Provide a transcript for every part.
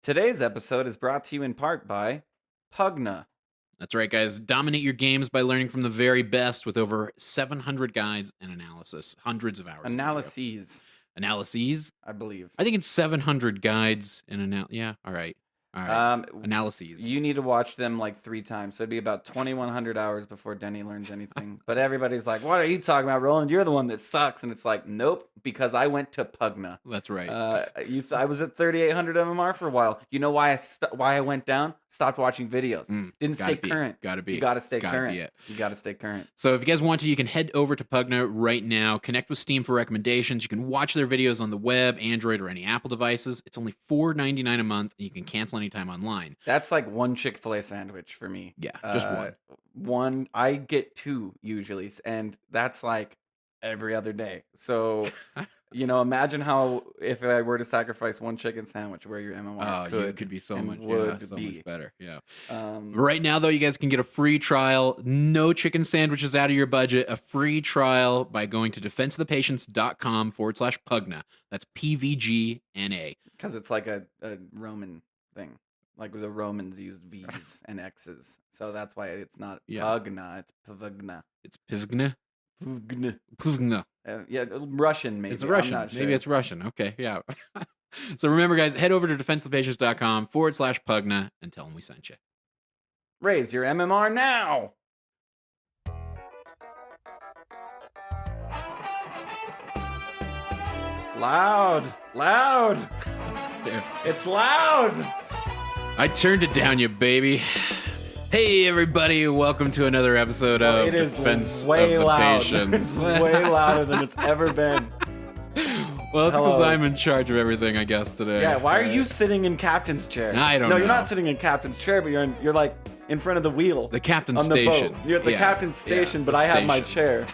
Today's episode is brought to you in part by Pugna. That's right, guys. Dominate your games by learning from the very best with over 700 guides and analysis. Hundreds of hours. Analyses, I believe. I think it's 700 guides and Yeah, all right. Analyses. You need to watch them like 3 times. So it'd be about 2,100 hours before Denny learns anything. But everybody's like, what are you talking about, Roland? You're the one that sucks. And it's like, nope, because I went to Pugna. That's right. I was at 3,800 MMR for a while. You know why I went down? Stopped watching videos. Didn't stay current. Gotta be. You gotta stay current. You gotta stay current. So if you guys want to, you can head over to Pugna right now. Connect with Steam for recommendations. You can watch their videos on the web, Android, or any Apple devices. It's only $4.99 a month, and you can cancel anytime online. That's like one Chick-fil-A sandwich for me. Yeah, just one. One. I get 2 usually, and that's like every other day. So, imagine how if I were to sacrifice one chicken sandwich, where your MMR could be so much better. Yeah. Right now, though, you guys can get a free trial. No chicken sandwiches out of your budget. A free trial by going to defenseofthepatients.com/Pugna. That's PVGNA. Because it's like a Roman thing. Like the Romans used V's and X's. So that's why it's not Pugna, it's Puvgna. It's Puvgna? Puvgna. Russian maybe. It's Russian. I'm not sure. Maybe it's Russian. Okay, yeah. So remember, guys, head over to defenseofthepatients.com/Pugna and tell them we sent you. Raise your MMR now! Loud! It's loud! I turned it down, you baby. Hey, everybody. Welcome to another episode of Defense of the Patients. It's way louder than it's ever been. Well, it's because I'm in charge of everything, I guess, today. Yeah, why are you sitting in captain's chair? I don't know. No, you're not sitting in captain's chair, but you're like in front of the wheel. The captain's on the station. Boat. You're at the captain's station, but I have my chair.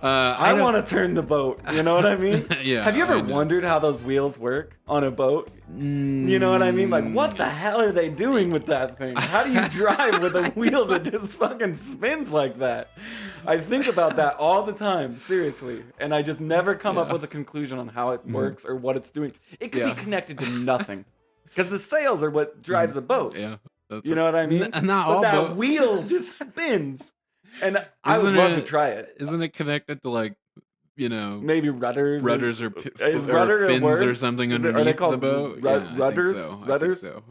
I want to turn the boat. You know what I mean? Yeah. Have you ever wondered how those wheels work on a boat? You know what I mean? Like, what the hell are they doing with that thing? How do you drive with a wheel that just fucking spins like that? I think about that all the time, seriously. And I just never come up with a conclusion on how it works or what it's doing. It could be connected to nothing. Because the sails are what drives a boat. Yeah. You know what I mean? But that wheel just spins. And I would love to try it. Isn't it connected to maybe rudders or fins or something underneath the boat? Rudders? Rudders? I think so.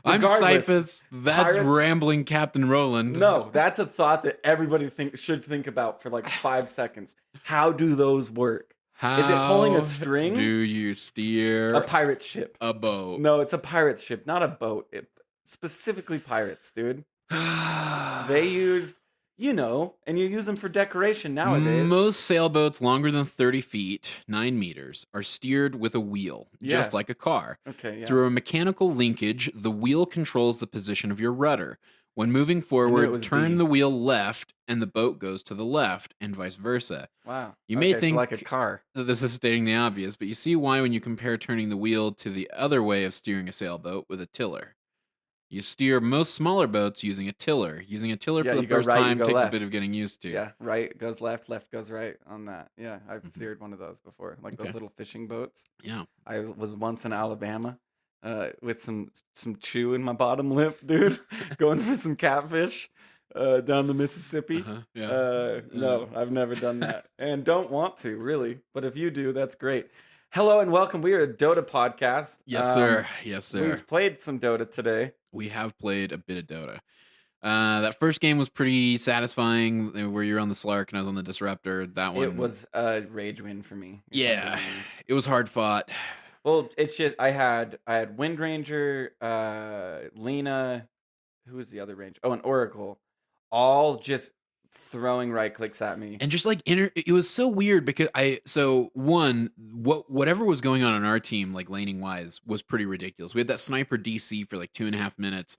I'm Cyphus. That's Pirates? Rambling Captain Roland. No, that's a thought that everybody should think about for like 5 seconds. How do those work? Is it pulling a string? Do you steer a pirate ship? A boat? No, it's a pirate ship, not a boat. Specifically pirates, dude. They used, and you use them for decoration nowadays. Most sailboats longer than 30 feet, 9 meters, are steered with a wheel, just like a car. Okay, yeah. Through a mechanical linkage, the wheel controls the position of your rudder. When moving forward, turn the wheel left, and the boat goes to the left, and vice versa. Wow. You may think like a car. That this is stating the obvious, but you see why when you compare turning the wheel to the other way of steering a sailboat with a tiller. You steer most smaller boats using a tiller. Using a tiller for the first time takes a bit of getting used to. Yeah, right goes left goes right on that. Yeah, I've steered one of those before, like those little fishing boats. Yeah. I was once in Alabama with some chew in my bottom lip, dude, going for some catfish down the Mississippi. No, I've never done that and don't want to, really. But if you do, that's great. Hello and welcome. We are a Dota podcast. Yes, sir. Yes, sir. We've played some Dota today. We have played a bit of Dota. That first game was pretty satisfying, where you're on the Slark and I was on the Disruptor. That one, it was a rage win for me. Yeah, it was hard fought. Well, it's just I had Wind Ranger, Lena, who was the other ranger? Oh, and Oracle, all just throwing right clicks at me, and just like it was so weird because whatever was going on our team, like laning wise, was pretty ridiculous. We had that sniper DC for like 2.5 minutes,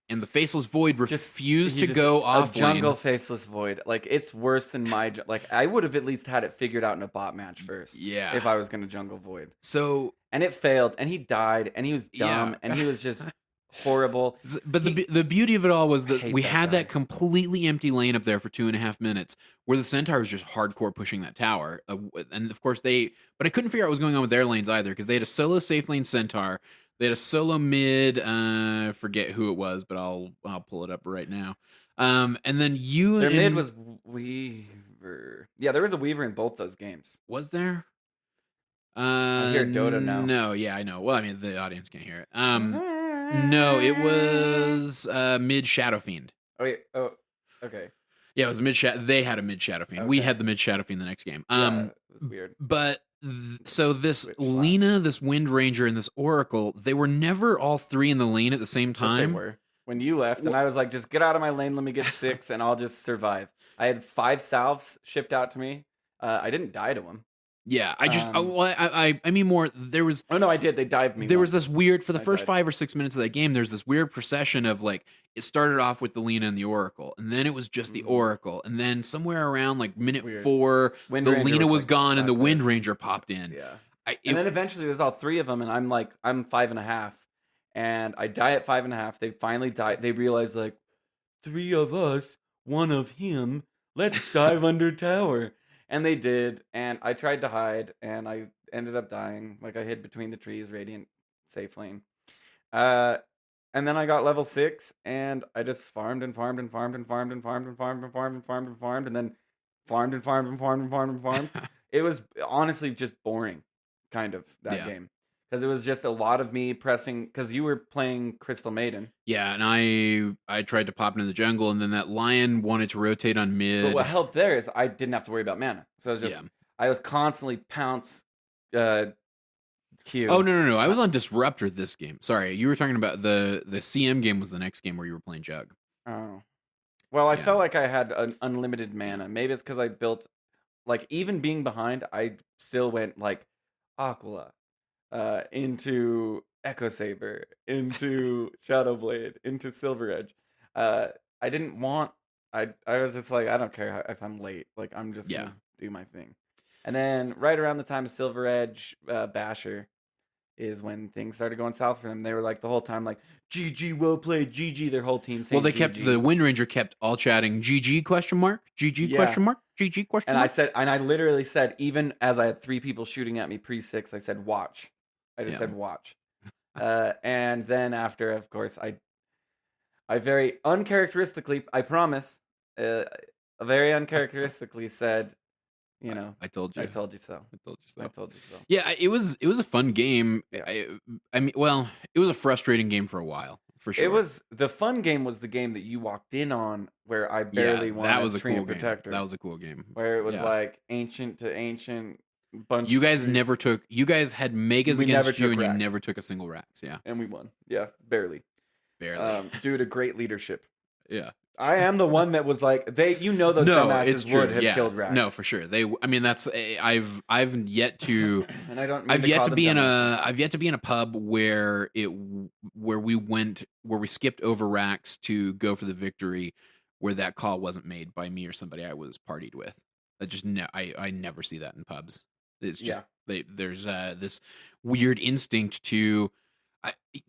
and the Faceless Void refused to go off lane. Jungle Faceless Void, like it's worse than my I would have at least had it figured out in a bot match first. Yeah, if I was gonna Jungle Void. So and it failed, and he died, and he was dumb, and he was just horrible. But the beauty of it all was that we had that completely empty lane up there for 2.5 minutes where the Centaur was just hardcore pushing that tower. And of course but I couldn't figure out what was going on with their lanes either because they had a solo safe lane Centaur. They had a solo mid. Forget who it was, but I'll pull it up right now. And then their mid was Weaver. Yeah, there was a Weaver in both those games. Was there? I hear Dota now. No, yeah, I know. Well, I mean, the audience can't hear it. No, it was mid Shadow Fiend. Oh, wait. Oh, okay. Yeah, it was a mid Shadow. They had a mid Shadow Fiend. Okay. We had the mid Shadow Fiend the next game. Yeah, it was weird. But so this Lina, this Wind Ranger, and this Oracle, they were never all three in the lane at the same time. Yes, they were. When you left, and I was like, just get out of my lane, let me get 6, and I'll just survive. I had 5 salves shipped out to me. I didn't die to them. Yeah, I mean more. There was. Oh no, I did. They dived me. There was this weird for the first 5 or 6 minutes of that game. There's this weird procession of like it started off with the Lina and the Oracle, and then it was just the Oracle, and then somewhere around like minute 4, the Lina was gone and the Wind Ranger popped in. Yeah, and then eventually there's all 3 of them, and I'm 5.5, and I die at 5.5. They finally die. They realize like 3 of us, 1 of him. Let's dive under tower. And they did, and I tried to hide, and I ended up dying. Like, I hid between the trees, Radiant, safe lane. And then I got level 6, and I just farmed and farmed and farmed and farmed and farmed and farmed and farmed and farmed and farmed, and then farmed and farmed and farmed and farmed and farmed. It was honestly just boring, kind of, that game. Because it was just a lot of me pressing, because you were playing Crystal Maiden. Yeah, and I tried to pop into the jungle, and then that lion wanted to rotate on mid. But what helped there is I didn't have to worry about mana. So it was just, I was constantly pounce Q. Oh, no. I was on Disruptor this game. Sorry, you were talking about the CM game was the next game where you were playing Jug. Oh. Well, I felt like I had an unlimited mana. Maybe it's because I built, like, even being behind, I still went, like, Aquila. Into Echo Saber, into Shadowblade, into Silver Edge. I didn't want. I was just like, I don't care if I'm late. Like, I'm just gonna do my thing. And then right around the time of Silver Edge, Basher is when things started going south for them. They were like the whole time like, GG, well played, GG. Their whole team saying, well, they GG. kept the Wind Ranger kept all chatting GG question mark GG question mark GG question mark. And I said, and I literally said, even as I had 3 people shooting at me pre-6, I said watch. I just said watch. And then after, of course, I very uncharacteristically, I promise, very uncharacteristically said, you know, I told you. I told you so. I told you so. I told you so. Yeah, it was a fun game. Yeah. I mean, well, it was a frustrating game for a while, for sure. It was the fun game was the game that you walked in on where I barely won. That was a cool Protector. That was a cool game. Where it was like ancient to ancient. Bunch you guys never took. You guys had megas against you, and you never took a single Rax. Yeah, and we won. Yeah, barely. Due to great leadership. Yeah, I am the one that was like they. You know those dumbasses would have killed Rax. No, for sure. I mean, that's. I've yet to. And I don't. I've yet to be in a. I've yet to be in a pub where we skipped over Rax to go for the victory, where that call wasn't made by me or somebody I was partied with. I never see that in pubs. It's just there's this weird instinct to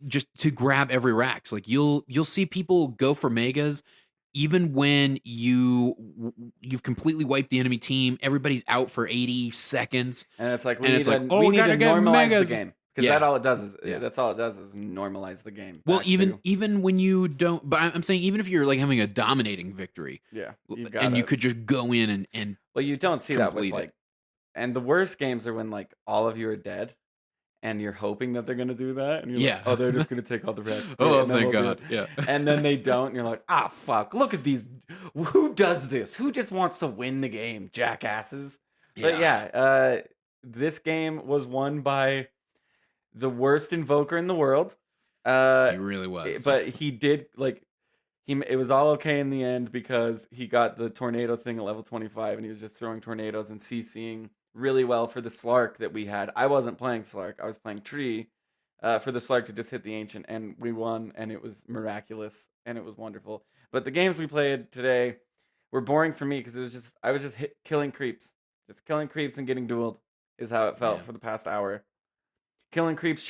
just to grab every Rax. Like you'll see people go for megas even when you've completely wiped the enemy team. Everybody's out for 80 seconds, and it's like we need to normalize the game because that's all it does is normalize the game. Well, even when you don't, but I'm saying even if you're like having a dominating victory, you could just go in and well, you don't see that with like. And the worst games are when like all of you are dead, and you're hoping that they're gonna do that, and you're like, oh, they're just gonna take all the Rax. Oh, thank God! Yeah, and then they don't, and you're like, fuck! Look at these. Who does this? Who just wants to win the game? Jackasses. Yeah. But this game was won by the worst invoker in the world. He really was. But he did like. It was all okay in the end because he got the tornado thing at level 25, and he was just throwing tornadoes and CCing really well for the Slark that we had. I wasn't playing Slark. I was playing Tree for the Slark to just hit the Ancient, and we won, and it was miraculous, and it was wonderful. But the games we played today were boring for me because it was just I was just killing creeps. Just killing creeps and getting dueled is how it felt for the past hour. Killing creeps,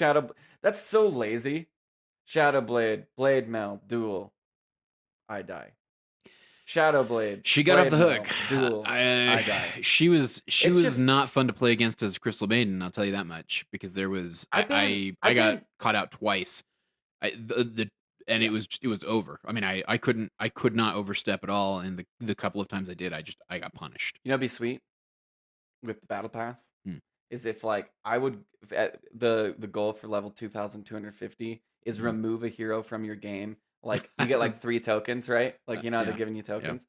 that's so lazy. Shadowblade, Blade Mail, duel. I die. Shadowblade. She got off the hook. Duel. I died. She was not fun to play against as Crystal Maiden. I'll tell you that much, because there was I got caught out twice. And it was over. I mean, I could not overstep at all, and the couple of times I did, I got punished. You know, what'd be sweet with the battle pass is if like I would the goal for level 2,250 is remove a hero from your game. Like you get like 3 tokens, right? Like you know they're giving you tokens.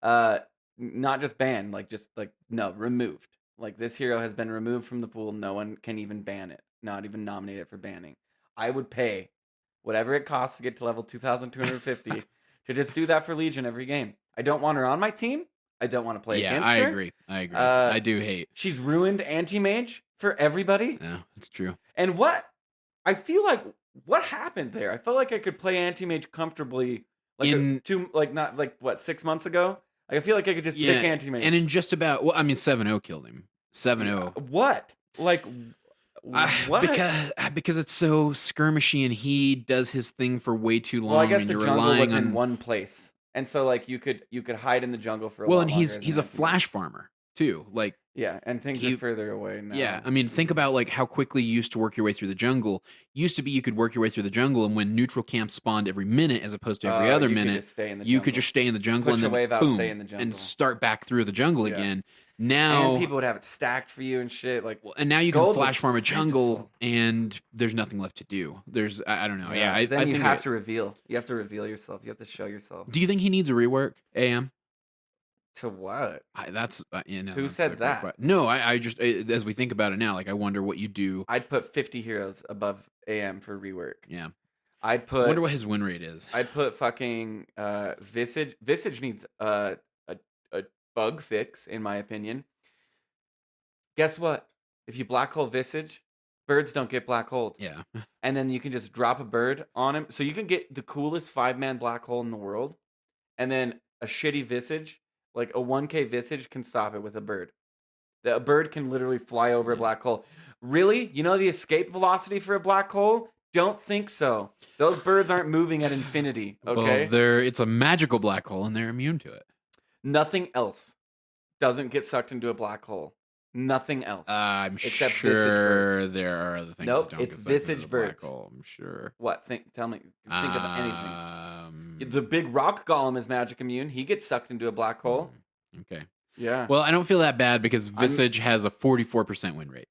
Not just banned, like just like no, removed. Like this hero has been removed from the pool. No one can even ban it. Not even nominate it for banning. I would pay whatever it costs to get to level 2,250 to just do that for Legion every game. I don't want her on my team. I don't want to play against her. I agree. I do hate. She's ruined anti-mage for everybody. Yeah, it's true. And I feel like what happened there? I felt like I could play anti-mage comfortably like 6 months ago. Like, I feel like I could just pick anti-mage. And in just about 7-0 killed him. 7-0. What? Like what? Because it's so skirmishy and he does his thing for way too long. Well, I guess the jungle was in one place. And so like you could hide in the jungle for a while. Well, and he's a flash farmer too. Like and things are further away now. Yeah, I mean, think about like how quickly you used to work your way through the jungle. Used to be you could work your way through the jungle, and when neutral camps spawned every minute as opposed to every other minute, you could just stay in the jungle and then boom, stay in the jungle. And start back through the jungle again. Now and people would have it stacked for you and shit. Like, and now you can flash farm a jungle, and there's nothing left to do. There's I don't know. Yeah, I think you have to reveal. You have to reveal yourself. You have to show yourself. Do you think he needs a rework, AM? To what? Who said that? No, I just as we think about it now, like I wonder what you do. I'd put 50 heroes above AM for rework. Yeah, I wonder what his win rate is. I'd put fucking Visage. Visage needs a bug fix, in my opinion. Guess what? If you black hole Visage, birds don't get black holed. Yeah, and then you can just drop a bird on him, so you can get the coolest 5-man black hole in the world, and then a shitty Visage. Like a 1k Visage can stop it with a bird. A bird can literally fly over a black hole. Really? You know the escape velocity for a black hole? Don't think so. Those birds aren't moving at infinity, okay? Well, it's a magical black hole and they're immune to it. Nothing else doesn't get sucked into a black hole. Nothing else. I'm except sure there are other things. Nope, it's Visage birds. Hole, I'm sure. What? Tell me. Think of anything. The big rock golem is magic immune. He gets sucked into a black hole. Okay. Yeah. Well, I don't feel that bad because Visage has a 44% win rate.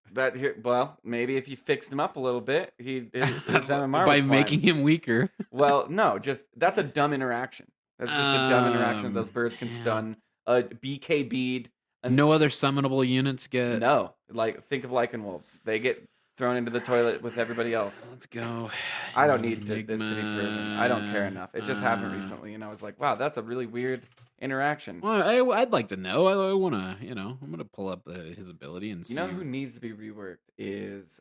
Well, maybe if you fixed him up a little bit, his MMR by making him weaker. Well, no, that's a dumb interaction. That's just a dumb interaction. Those birds can stun a BK bead. No other summonable units get... No. Like, think of Lycan Wolves. They get thrown into the toilet with everybody else. Let's go. I don't need this to be proven. I don't care enough. It just happened recently, and I was like, wow, that's a really weird interaction. Well, I'd like to know. I want to, I'm going to pull up his ability and see. You know who needs to be reworked is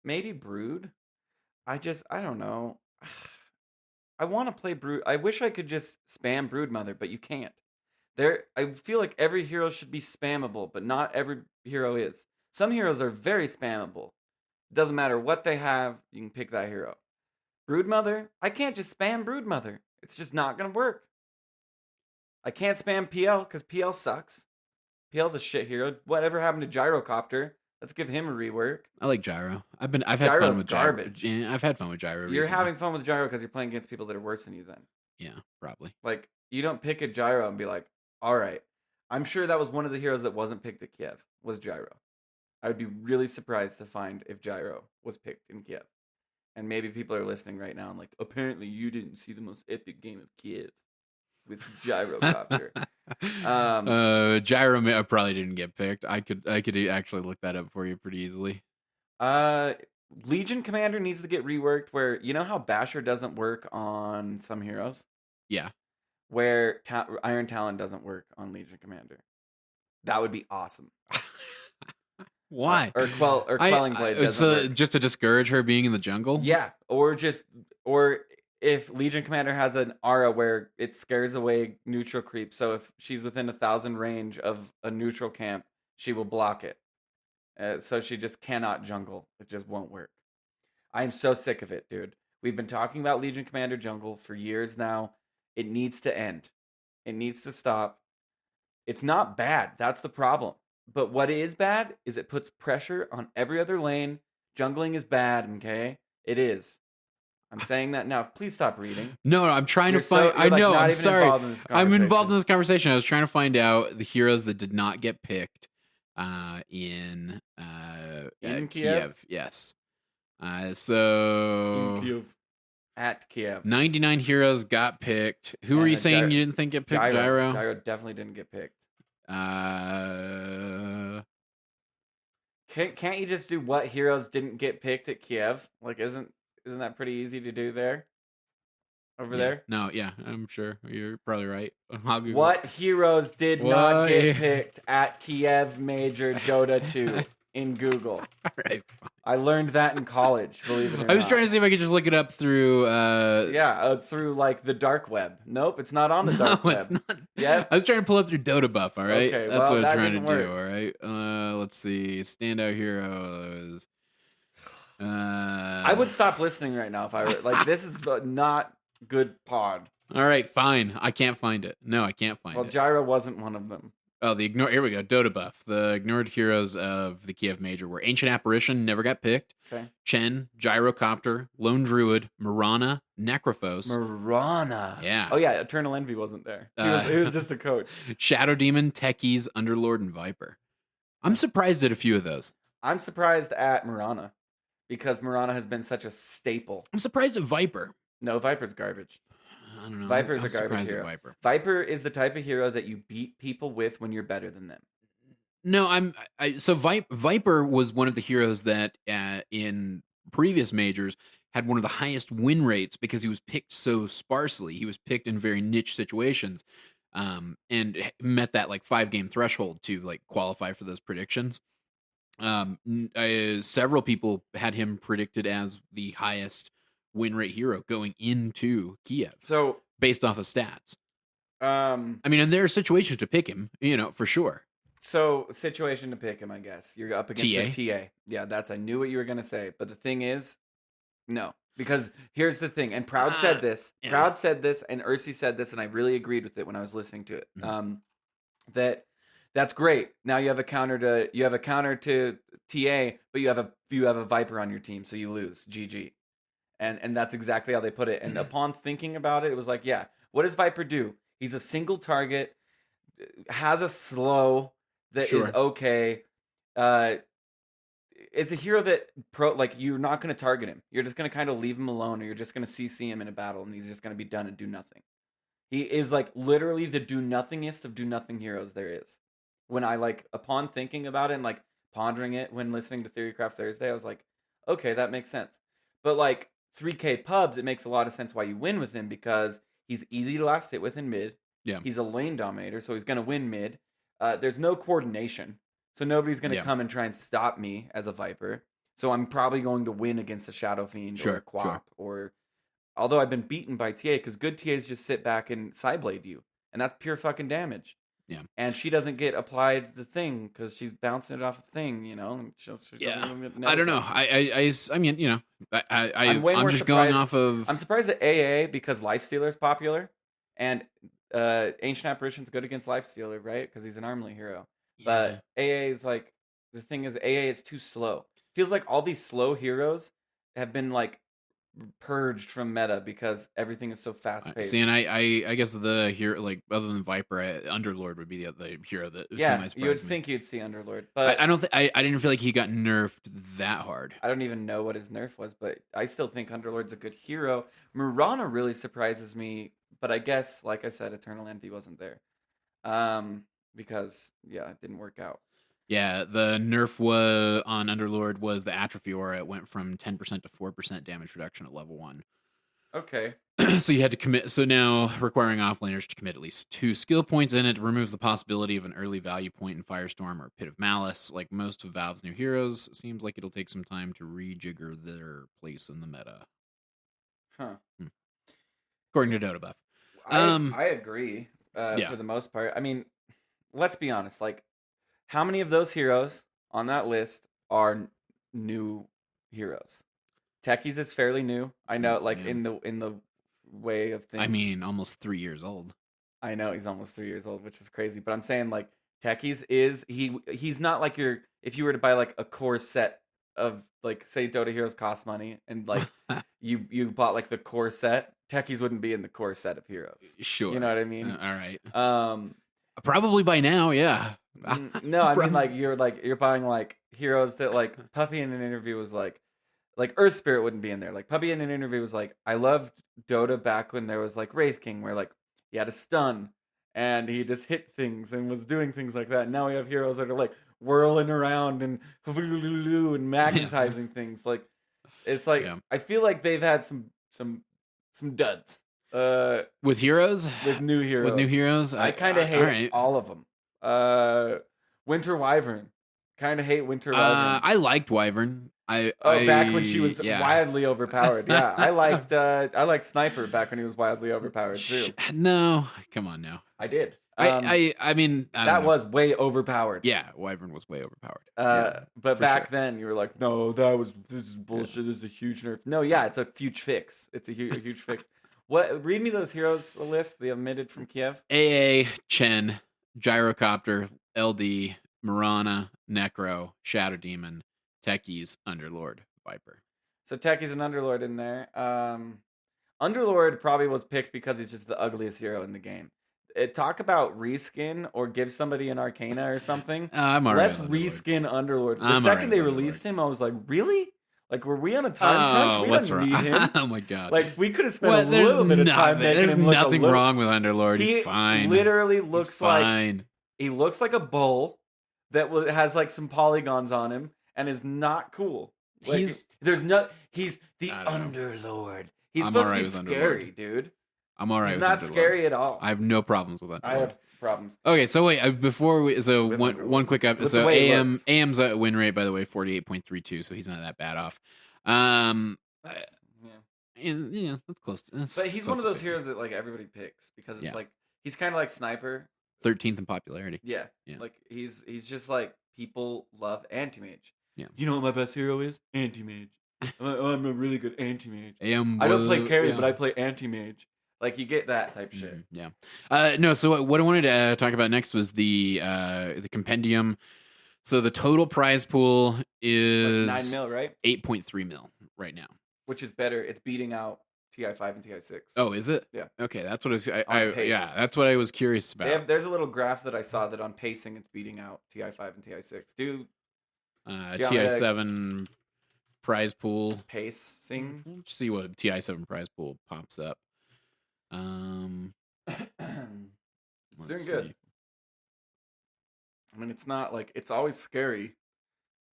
maybe Brood? I don't know. I want to play Brood. I wish I could just spam Broodmother, but you can't. I feel like every hero should be spammable, but not every hero is. Some heroes are very spammable. It doesn't matter what they have, you can pick that hero. Broodmother, I can't just spam Broodmother. It's just not going to work. I can't spam PL because PL sucks. PL's a shit hero. Whatever happened to Gyrocopter? Let's give him a rework. I like Gyro. I've had fun with garbage. Gyro. Yeah, I've had fun with Gyro You're having fun with Gyro because you're playing against people that are worse than you then. Yeah, probably. Like, you don't pick a Gyro and be like, all right. I'm sure that was one of the heroes that wasn't picked at Kiev, was Gyro. I would be really surprised to find if Gyro was picked in Kiev. And maybe people are listening right now and like, apparently you didn't see the most epic game of Kiev with Gyrocopter. Gyro probably didn't get picked. I could actually look that up for you pretty easily. Legion Commander needs to get reworked where, you know how Basher doesn't work on some heroes? Yeah. Where Iron Talon doesn't work on Legion Commander. That would be awesome. Why? Or Quelling Blade doesn't work. Just to discourage her being in the jungle? Yeah. Or if Legion Commander has an aura where it scares away neutral creep, so if she's within 1,000 range of a neutral camp, she will block it. So she just cannot jungle. It just won't work. I am so sick of it, dude. We've been talking about Legion Commander jungle for years now. It needs to end. It needs to stop. It's not bad. That's the problem. But what is bad is it puts pressure on every other lane. Jungling is bad, okay? It is. I'm saying that now. Please stop reading. No, I'm trying to find. I know. I'm sorry. I'm involved in this conversation. I was trying to find out the heroes that did not get picked in Kiev. Yes. So in Kiev. At Kiev. 99 heroes got picked. Who were you saying you didn't think get picked? Gyro. Gyro definitely didn't get picked. Can't you just do what heroes didn't get picked at Kiev? Like, isn't that pretty easy to do there? Over there? No, yeah, I'm sure you're probably right. What heroes did not get picked at Kiev Major Dota 2 in Google? All right. I learned that in college, believe it or not. I was trying to see if I could just look it up through through like the dark web. Nope, it's not on the dark web. It's not. Yeah. I was trying to pull up through Dota Buff, all right? Okay, that's what I was trying to work. do, all right? Let's see. Standout heroes. I would stop listening right now if I were like, this is not good pod. All right, fine. I can't find it. No, I can't find it. Well, Gyro wasn't one of them. Oh, here we go. Dota Buff. The ignored heroes of the Kiev Major were Ancient Apparition, never got picked. Okay. Chen, Gyrocopter, Lone Druid, Mirana, Necrophos. Mirana. Yeah. Oh, yeah. Eternal Envy wasn't there. He was just a coach. Shadow Demon, Techies, Underlord, and Viper. I'm surprised at a few of those. I'm surprised at Mirana because Mirana has been such a staple. I'm surprised at Viper. No, Viper's garbage. I don't know. Viper's a garbage hero. Viper is the type of hero that you beat people with when you're better than them. No, Viper was one of the heroes that in previous majors had one of the highest win rates because he was picked so sparsely. He was picked in very niche situations, and met that like 5-game threshold to like qualify for those predictions. Several people had him predicted as the highest win rate hero going into Kiev. So based off of stats. I mean, and there are situations to pick him, for sure. So situation to pick him, I guess. You're up against the TA. Yeah, I knew what you were going to say. But the thing is, no. Because here's the thing, and Proud said this. Yeah. Proud said this, and Ursi said this, and I really agreed with it when I was listening to it. Mm-hmm. That's great. Now you have a counter to TA, but you have a Viper on your team, so you lose. GG. And that's exactly how they put it. And upon thinking about it, it was like, yeah, what does Viper do? He's a single target, has a slow that is okay. It's a hero that you're not going to target him. You're just going to kind of leave him alone, or you're just going to CC him in a battle, and he's just going to be done and do nothing. He is like literally the do nothingest of do nothing heroes there is. When I upon thinking about it and like pondering it when listening to Theorycraft Thursday, I was like, okay, that makes sense. But 3K pubs, it makes a lot of sense why you win with him because he's easy to last hit with in mid. Yeah. He's a lane dominator, so he's going to win mid. There's no coordination, so nobody's going to come and try and stop me as a Viper. So I'm probably going to win against a Shadow Fiend or a Quap. Or although I've been beaten by TA because good TAs just sit back and sideblade you, and that's pure fucking damage. Yeah, and she doesn't get applied the thing because she's bouncing it off a thing, I don't know. I mean, I'm just going off of. I'm surprised at AA because Lifestealer is popular, and Ancient Apparition's good against Lifestealer, right? Because he's an Armlet hero. Yeah. But AA is the thing is AA is too slow. Feels like all these slow heroes have been purged from meta because everything is so fast paced. See, and I guess the hero other than Viper, Underlord would be the hero that you would think you'd see Underlord, but I don't think I didn't feel like he got nerfed that hard. I don't even know what his nerf was, but I still think Underlord's a good hero. Mirana really surprises me, but I guess like I said, Eternal Envy wasn't there, because it didn't work out. Yeah, the nerf on Underlord was the Atrophy Aura. It went from 10% to 4% damage reduction at level 1. Okay. So you had to commit. So now requiring offlaners to commit at least 2 skill points in it removes the possibility of an early value point in Firestorm or Pit of Malice. Like most of Valve's new heroes, it seems like it'll take some time to rejigger their place in the meta. Huh. According to Dota Buff. I agree for the most part. I mean, let's be honest. How many of those heroes on that list are new heroes? Techies is fairly new. I know, in the way of things. I mean, almost 3 years old. I know he's almost 3 years old, which is crazy. But I'm saying like Techies he's not like if you were to buy like a core set of like say Dota Heroes cost money and like you bought like the core set, Techies wouldn't be in the core set of Heroes. Sure. You know what I mean? All right. Probably by now, yeah. No, I mean like you're buying like Heroes that like Puppy in an interview was like Earth Spirit wouldn't be in there. Like Puppy in an interview was like, I loved Dota back when there was like Wraith King where like he had a stun and he just hit things and was doing things like that. And now we have heroes that are like whirling around and magnetizing things. Like it's like I feel like they've had some duds. With heroes? With new heroes. I kind of hate all of them. Winter Wyvern. Kind of hate Winter Wyvern. I liked Wyvern. Back when she was wildly overpowered. Yeah, I liked Sniper back when he was wildly overpowered too. No, come on now. I did. I mean, that was way overpowered. Yeah, Wyvern was way overpowered. But back then you were like, no, this is bullshit. Yeah. This is a huge nerf. No, yeah, it's a huge fix. It's a huge fix. What? Read me those heroes list. They omitted from Kiev. AA, Chen, Gyrocopter, LD, Marana, Necro, Shadow Demon, Techies, Underlord, Viper. So Techies and Underlord in there. Underlord probably was picked because he's just the ugliest hero in the game. Talk about reskin or give somebody an Arcana or something. I'm alright. Let's reskin Underlord. The second they released him, I was like, really? Like, were we on a time crunch? We didn't need him. Oh my god! Like, we could have spent a little bit of time making him look nothing wrong with Underlord. He's fine. Literally looks like he looks like a bull that has like some polygons on him and is not cool. Like, he's the Underlord. He's supposed to be scary, dude. I'm alright. He's not scary at all. I have no problems with Underlord. I have problems. Okay, so wait, one quick up. So AM's win rate, by the way, 48.32, so he's not that bad off. That's close. But he's one of those heroes that like everybody picks because it's like he's kind of like Sniper. 13th in popularity. Yeah. Like he's just like people love anti-mage. Yeah. You know what my best hero is? Anti-mage. I'm a really good anti-mage. I don't play carry, but I play anti-mage. Like, you get that type shit. Yeah. No, so what I wanted to talk about next was the compendium. So the total prize pool is like 9 mil, right? 8.3 mil right now. Which is better. It's beating out TI5 and TI6. Oh, is it? Yeah. Okay, that's what that's what I was curious about. There's a little graph that I saw that on pacing it's beating out TI5 and TI6. TI7 prize pool. Pacing. Let's see what TI7 prize pool pops up. It's doing good. I mean, it's not like it's always scary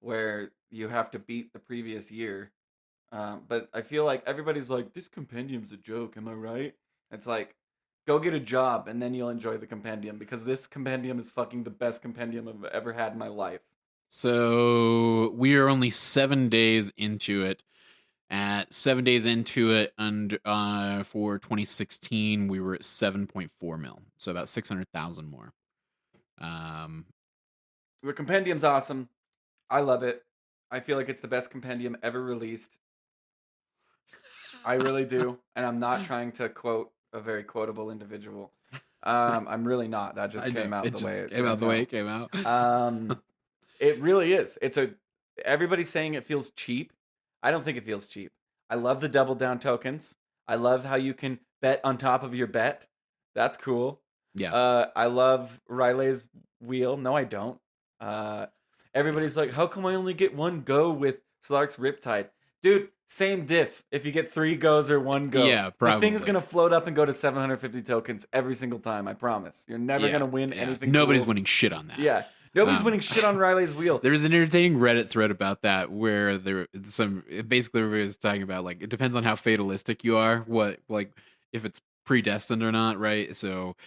where you have to beat the previous year. But I feel like everybody's like, this compendium's a joke. Am I right? It's like, go get a job and then you'll enjoy the compendium because this compendium is fucking the best compendium I've ever had in my life. So we are only 7 days into it. At 7 days into it, and for 2016, we were at 7.4 mil, so about 600,000 more. The compendium's awesome. I love it. I feel like it's the best compendium ever released. I really do, and I'm not trying to quote a very quotable individual. I'm really not. That just came out the way it came out. It really is. Everybody's saying it feels cheap. I don't think it feels cheap. I love the double down tokens. I love how you can bet on top of your bet. That's cool. Yeah. I love Riley's wheel. No, I don't. Everybody's like, how come I only get one go with Slark's Riptide? Dude, same diff. If you get 3 goes or 1 go. Yeah, probably. The thing's going to float up and go to 750 tokens every single time, I promise. You're never going to win anything. Nobody's winning shit on that. Yeah. Nobody's winning shit on Riley's wheel. There was an entertaining Reddit thread about that where basically everybody was talking about like it depends on how fatalistic you are, if it's predestined or not, right? So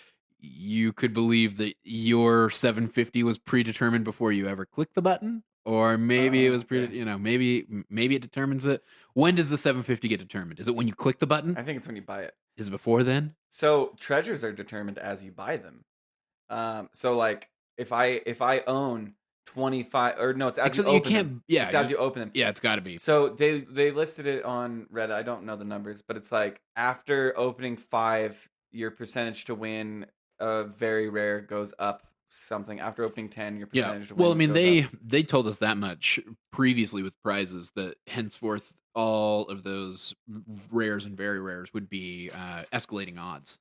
you could believe that your 750 was predetermined before you ever click the button, or maybe it was maybe it determines it. When does the 750 get determined? Is it when you click the button? I think it's when you buy it. Is it before then? So treasures are determined as you buy them. So like if I own 25 or no, it's as Except you open can't. them. Yeah, it's as you open them. Yeah, it's got to be. So they listed it on Reddit. I don't know the numbers, but it's like after opening 5, your percentage to win very rare goes up something. After opening 10, your percentage to win. Well, I mean, goes up. they told us that much previously with prizes that henceforth all of those rares and very rares would be escalating odds.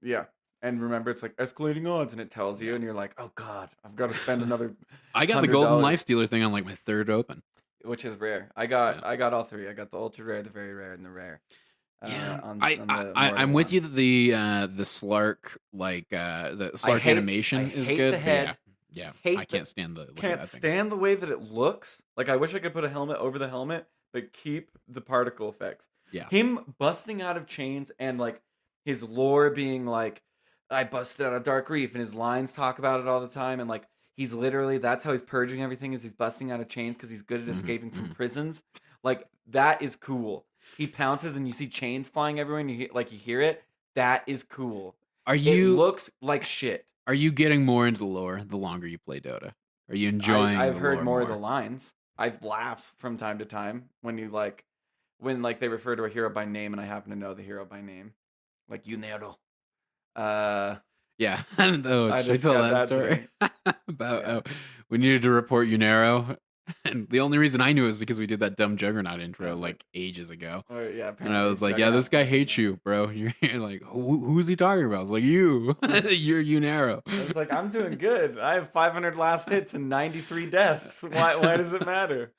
Yeah. And remember, it's like escalating odds, and it tells you, and you're like, "Oh God, I've got to spend another." I got the golden life stealer thing on like my 3rd open, which is rare. I got all 3. I got the ultra rare, the very rare, and the rare. Yeah, I'm with you that the Slark the Slark animation is good. The head. Yeah, I can't stand the can't stand the way that it looks. Like I wish I could put a helmet over the helmet, but keep the particle effects. Yeah, him busting out of chains and like his lore being like, I busted out of Dark Reef, and his lines talk about it all the time, and like he's literally that's how he's purging everything is he's busting out of chains because he's good at escaping from prisons. Like that is cool. He pounces and you see chains flying everywhere, and you hear it. That is cool. It looks like shit. Are you getting more into the lore the longer you play Dota? Are you enjoying? I've heard more of the lines. I've laughed from time to time when they refer to a hero by name, and I happen to know the hero by name, like Yunero. Yeah, I don't know. I just told that story about we needed to report Yunero, and the only reason I knew it was because we did that dumb Juggernaut intro like ages ago. Yeah, and I was like, "Yeah, this guy hates you, bro." You're like, "Who's he talking about?" I was like, "You, you're Yunero." I was like, "I'm doing good. I have 500 last hits and 93 deaths. Why does it matter?"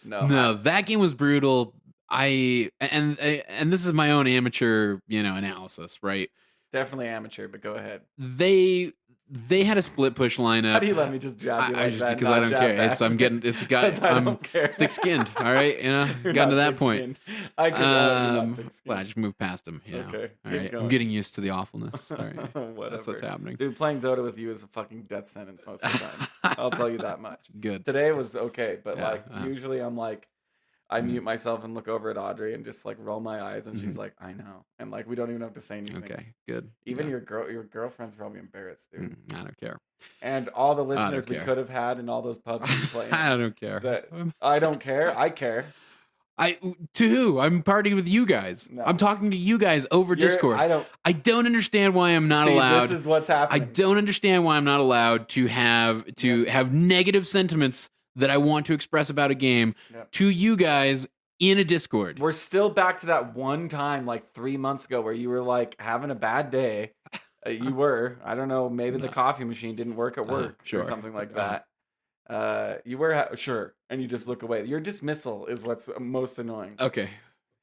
No, that game was brutal. And this is my own amateur, analysis, right? Definitely amateur, but go ahead. They had a split push lineup. How do you let me just jab you like that? Because I don't care. I'm thick skinned. All right, gotten to that point. I could. I just moved past him. Okay. All right. I'm getting used to the awfulness. All right. That's what's happening. Dude, playing Dota with you is a fucking death sentence most of the time. I'll tell you that much. Good. Today was okay, but usually I'm like. I mute myself and look over at Audrey and just like roll my eyes, and she's like, "I know," and like we don't even have to say anything. Okay, good. Even your girlfriend's probably embarrassed, dude. I don't care. And all the listeners we could have had in all those pubs we play. I don't care. I don't care. I care. To who? I'm partying with you guys. No. I'm talking to you guys over Discord. I don't understand why I'm not allowed. This is what's happening. I don't understand why I'm not allowed to have negative sentiments that I want to express about a game to you guys in a Discord. We're still back to that one time like 3 months ago where you were like having a bad day. You were. I don't know. Maybe the coffee machine didn't work at work or something like that. You were sure, and you just look away. Your dismissal is what's most annoying. Okay.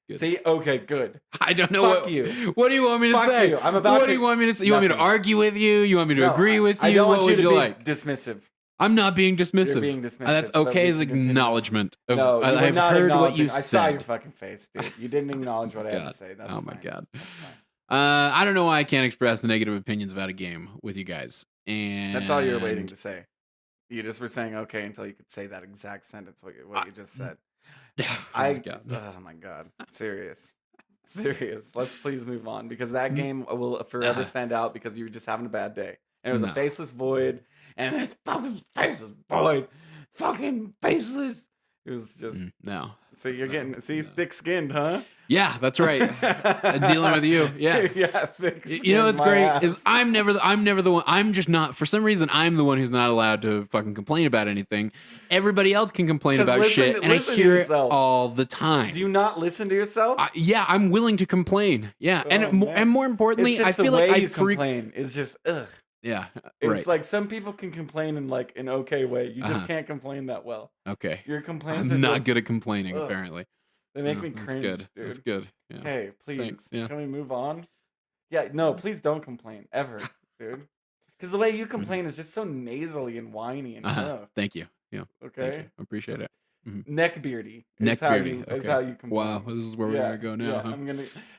Good. See? Okay, good. I don't know Fuck you. What do you want me to say? You. I'm about What do you want me to say? You want me to argue with you? You want me to agree with you? I don't want what you to be like? dismissive. I'm not being dismissive. You're being dismissive. That's okay as acknowledgement. No, I've heard what you said. I saw your fucking face, dude. You didn't acknowledge what I had to say. That's my God. I don't know why I can't express negative opinions about a game with you guys. And that's all you were waiting to say. You just were saying okay until you could say that exact sentence, what you just said. Oh my God. Serious. Let's please move on, because that game will forever stand out because you were just having a bad day. And it was a faceless void. And this fucking faceless void. Fucking faceless. It was just no. So you're getting thick-skinned, huh? Yeah, that's right. Dealing with you, yeah, thick-skinned. You know what's great is I'm never the one. I'm just not. For some reason, I'm the one who's not allowed to fucking complain about anything. Everybody else can complain about shit, and I hear it all the time. Do you not listen to yourself? Yeah, I'm willing to complain. Yeah, and more importantly, I feel like I complain. It's just ugh. Yeah, it's like some people can complain in like an okay way. You just can't complain that well. Okay, your complaints. I'm not good at complaining. Apparently, they make me cringe. That's good. Dude. That's good. Yeah. Okay, please. Thanks. Yeah. Can we move on? Yeah, no, please don't complain ever, dude. Because the way you complain is just so nasally and whiny and Thank you. Yeah. Okay. Thank you. I appreciate it. Neckbeardy. Neckbeardy. Is how you complain. Wow, this is where we're gonna go now.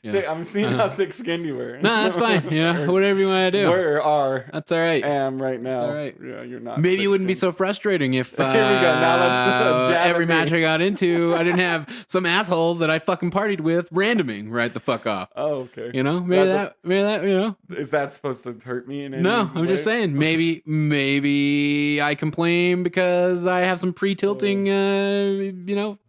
Yeah, Huh? I'm seeing how thick-skinned you were. No, that's fine. Whatever you want to do. Where are that's all right. Am right now. That's all right. Yeah, you're not. Maybe it wouldn't be so frustrating if here we go. Now let's every match I got into, I didn't have some asshole that I fucking partied with randoming right the fuck off. Oh, okay. Maybe that. Is that supposed to hurt me in any No, way? I'm just saying. Maybe I complain because I have some pre-tilting,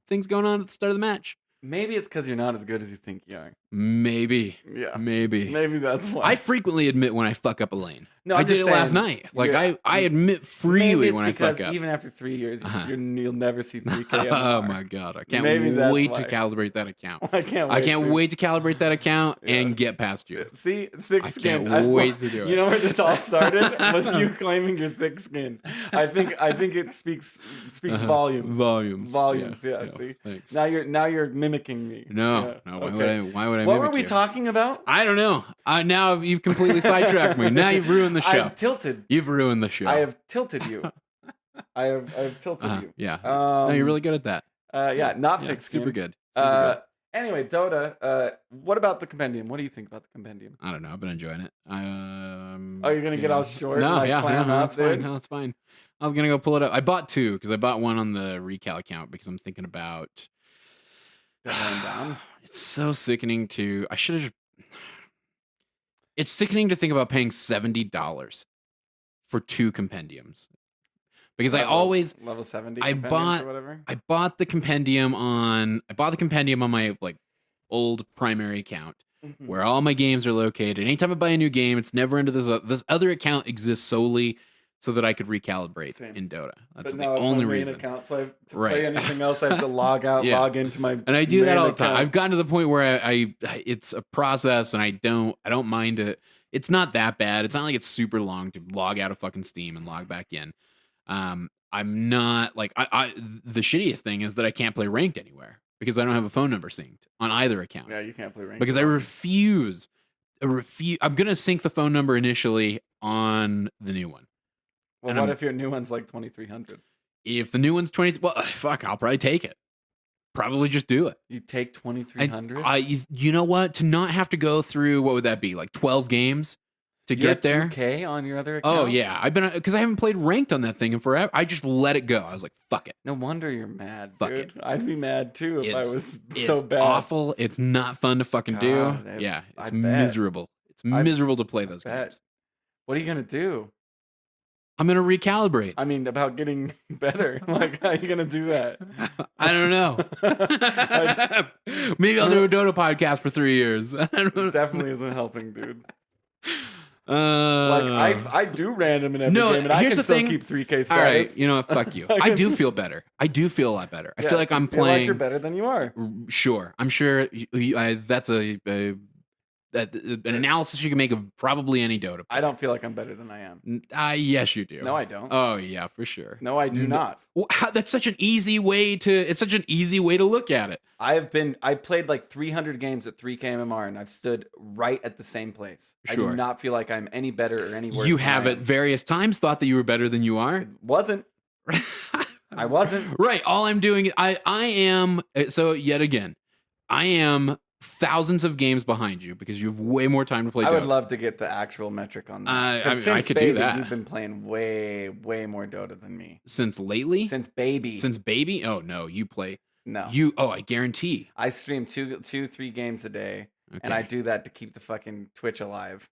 things going on at the start of the match. Maybe it's because you're not as good as you think you are. Maybe. Yeah. Maybe that's why. I frequently admit when I fuck up a lane. No, I did it last night. I admit freely when I fuck up. Even after 3 years, you'll never see 3K. Oh my god! I can't wait to calibrate that account. I can't wait to calibrate that account and get past you. See, thick skin. I can't wait to do it. You know where this all started? Was you claiming your thick skin? I think it speaks volumes. Volumes. Yeah. See, thanks. now you're mimicking me. No. Why would I? What were we talking about? I don't know. Now you've completely sidetracked me. Now you've ruined the show. I've tilted. You've ruined the show. I have tilted you. I have tilted you. Yeah. No, you're really good at that. Not thick skin. Super good. Anyway, Dota. What about the compendium? What do you think about the compendium? I don't know. I've been enjoying it. You're gonna get all short? No, that's fine. No, that's fine. I was gonna go pull it up. I bought 2 because I bought one on the recal account because I'm thinking about down. It's so sickening to. I should have. It's sickening to think about paying $70 for 2 compendiums. Because I always level 70 I bought the compendium on my old primary account where all my games are located. Anytime I buy a new game, it's never under this other account exists solely so that I could recalibrate in Dota. That's the only reason. Account, so I have to play anything else, I have to log out, log into my. And I do that all the time. I've gotten to the point where I it's a process, and I don't mind it. It's not that bad. It's not like it's super long to log out of fucking Steam and log back in. I'm not the shittiest thing is that I can't play ranked anywhere because I don't have a phone number synced on either account. Yeah, you can't play ranked because I refuse. I'm gonna sync the phone number initially on the new one. Well, what if your new one's like 2300? If the new one's 20, well, fuck, I'll probably take it. Probably just do it. You take 2300? You know what? To not have to go through, what would that be? Like 12 games to get there? 2K on your other account? Oh, yeah. Because I haven't played ranked on that thing in forever. I just let it go. I was like, fuck it. No wonder you're mad, fuck dude. It. I'd be mad too if I was so bad. It's awful. It's not fun to fucking do. It's miserable. It's miserable to play those games. What are you going to do? I'm going to recalibrate. I mean, about getting better. Like, how are you going to do that? I don't know. Maybe I'll do a Dota podcast for 3 years. Definitely isn't helping, dude. I do random in every game, and I can still keep 3K status. All right, you know what? Fuck you. I do feel better. I do feel a lot better. I feel like I'm playing. Like you're better than you are. Sure, I'm sure. That's an analysis you can make of probably any Dota player. I don't feel like I'm better than I am. Yes, you do. No, I don't. Oh, yeah, for sure. No, I do not. Well, that's such an easy way to. It's such an easy way to look at it. I played like 300 games at 3K MMR, and I've stood right at the same place. Sure. I do not feel like I'm any better or any worse. You have at various times thought that you were better than you are. It wasn't. I wasn't. Right. All I'm doing, I am. So yet again, I am thousands of games behind you because you have way more time to play Dota. I would love to get the actual metric on that. I could do that. You've been playing way more Dota than me. Since lately? Since baby. Since baby? Oh, no. You play. No. I guarantee. I stream 3 games a day, and I do that to keep the fucking Twitch alive.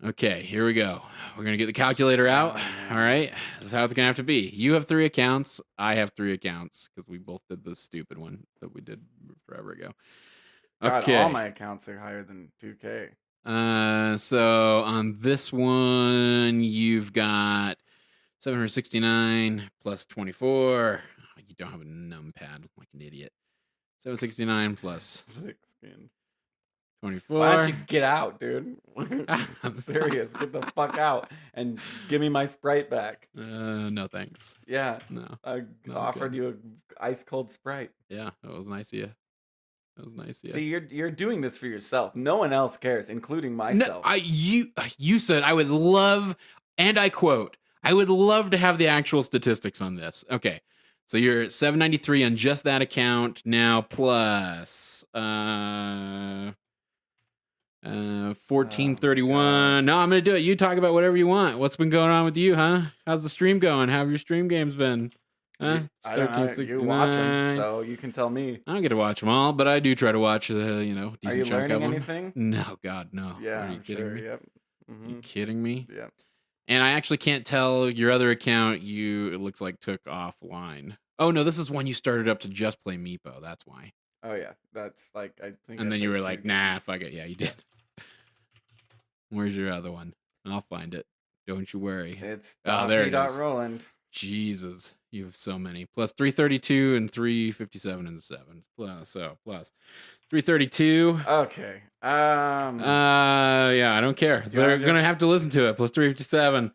Okay, here we go. We're going to get the calculator out. All right. This is how it's going to have to be. You have 3 accounts. I have 3 accounts because we both did this stupid one that we did forever ago. Okay. God, all my accounts are higher than 2K. So on this one, you've got 769 plus 24. You don't have a numpad like an idiot. 769 plus 24. Why don't you get out, dude? I'm serious. Get the fuck out and give me my Sprite back. No thanks. Yeah. No. I offered you an ice cold Sprite. Yeah, that was nice of you. See, you're doing this for yourself. No one else cares, including myself. No, you said I would love, and I quote, I would love to have the actual statistics on this. Okay. So you're at 793 on just that account now, plus 1431. No, I'm gonna do it. You talk about whatever you want. What's been going on with you, huh? How's the stream going? How have your stream games been? Huh? I don't know. You watch them, so you can tell me. I don't get to watch them all, but I do try to watch decent chunk of them. Are you learning anything? No, God, no. Yeah, Are you kidding me? Yep. Mm-hmm. You kidding me? Yep. And I actually can't tell your other account. It looks like took offline. Oh no, this is when you started up to just play Meepo. That's why. Oh yeah, that's like I think. And then you were like, "Nah, fuck it." Yeah, you did. Where's your other one? I'll find it. Don't you worry. It's there it is. Roland. Jesus, you have so many. Plus 332 and 357 in the sevens. Plus 332. Okay. Yeah, I don't care. They're gonna have to listen to it. Plus 357.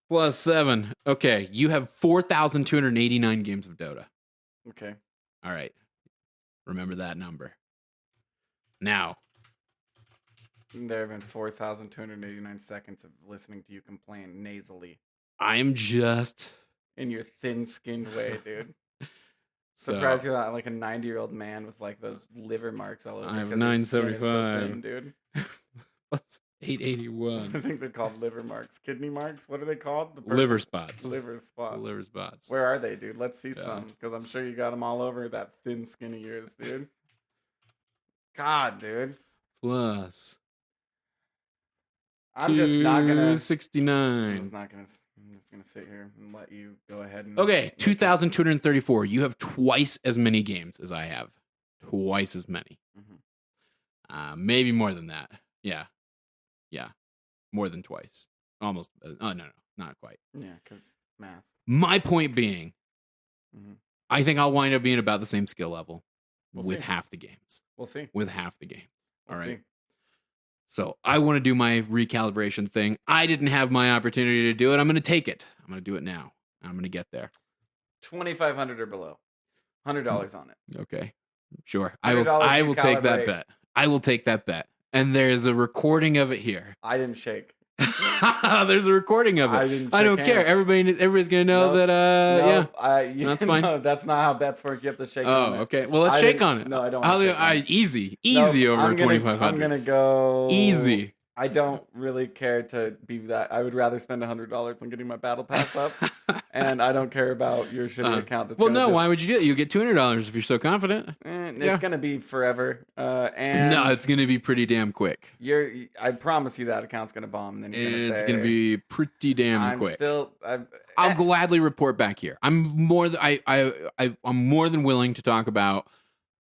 Plus 7. Okay, you have 4,289 games of Dota. Okay. All right. Remember that number. Now. There have been 4,289 seconds of listening to you complain nasally. I am just... in your thin-skinned way, dude. Surprised you're not like a 90-year-old man with like those liver marks all over. I have 975. So thin, dude. What's 881? I think they're called liver marks. Kidney marks? What are they called? Liver spots. Liver spots. Liver spots. Where are they, dude? Let's see some. Because I'm sure you got them all over that thin skin of yours, dude. God, dude. Plus. I'm just not gonna. 269. I'm just gonna sit here and let you go ahead and. Okay, 2,234. You have twice as many games as I have. Twice as many. Mm-hmm. Maybe more than that. Yeah. More than twice. Almost. Oh no, not quite. Yeah, because math. My point being, I think I'll wind up being about the same skill level with half the games. We'll see. With half the games. All right. See. So I want to do my recalibration thing. I didn't have my opportunity to do it. I'm going to take it. I'm going to do it now. I'm going to get there. 2,500 or below. $100 on it. Okay. Sure. I will take that bet. I will take that bet. And there's a recording of it here. I didn't shake. There's a recording of it. I don't care. Everybody's gonna know that. That's fine. No, that's not how bets work. You have to shake. Oh, okay. Well, let's shake on it. No, I don't. Easy over 2,500. I'm gonna go easy. I don't really care to be that. I would rather spend $100 on getting my battle pass up, and I don't care about your shitty account. Why would you do it? You get $200 if you're so confident. It's gonna be forever. No, it's gonna be pretty damn quick. I promise you that account's gonna bomb. And then you're gonna say it's gonna be pretty damn quick. I'll gladly report back here. I'm more than willing to talk about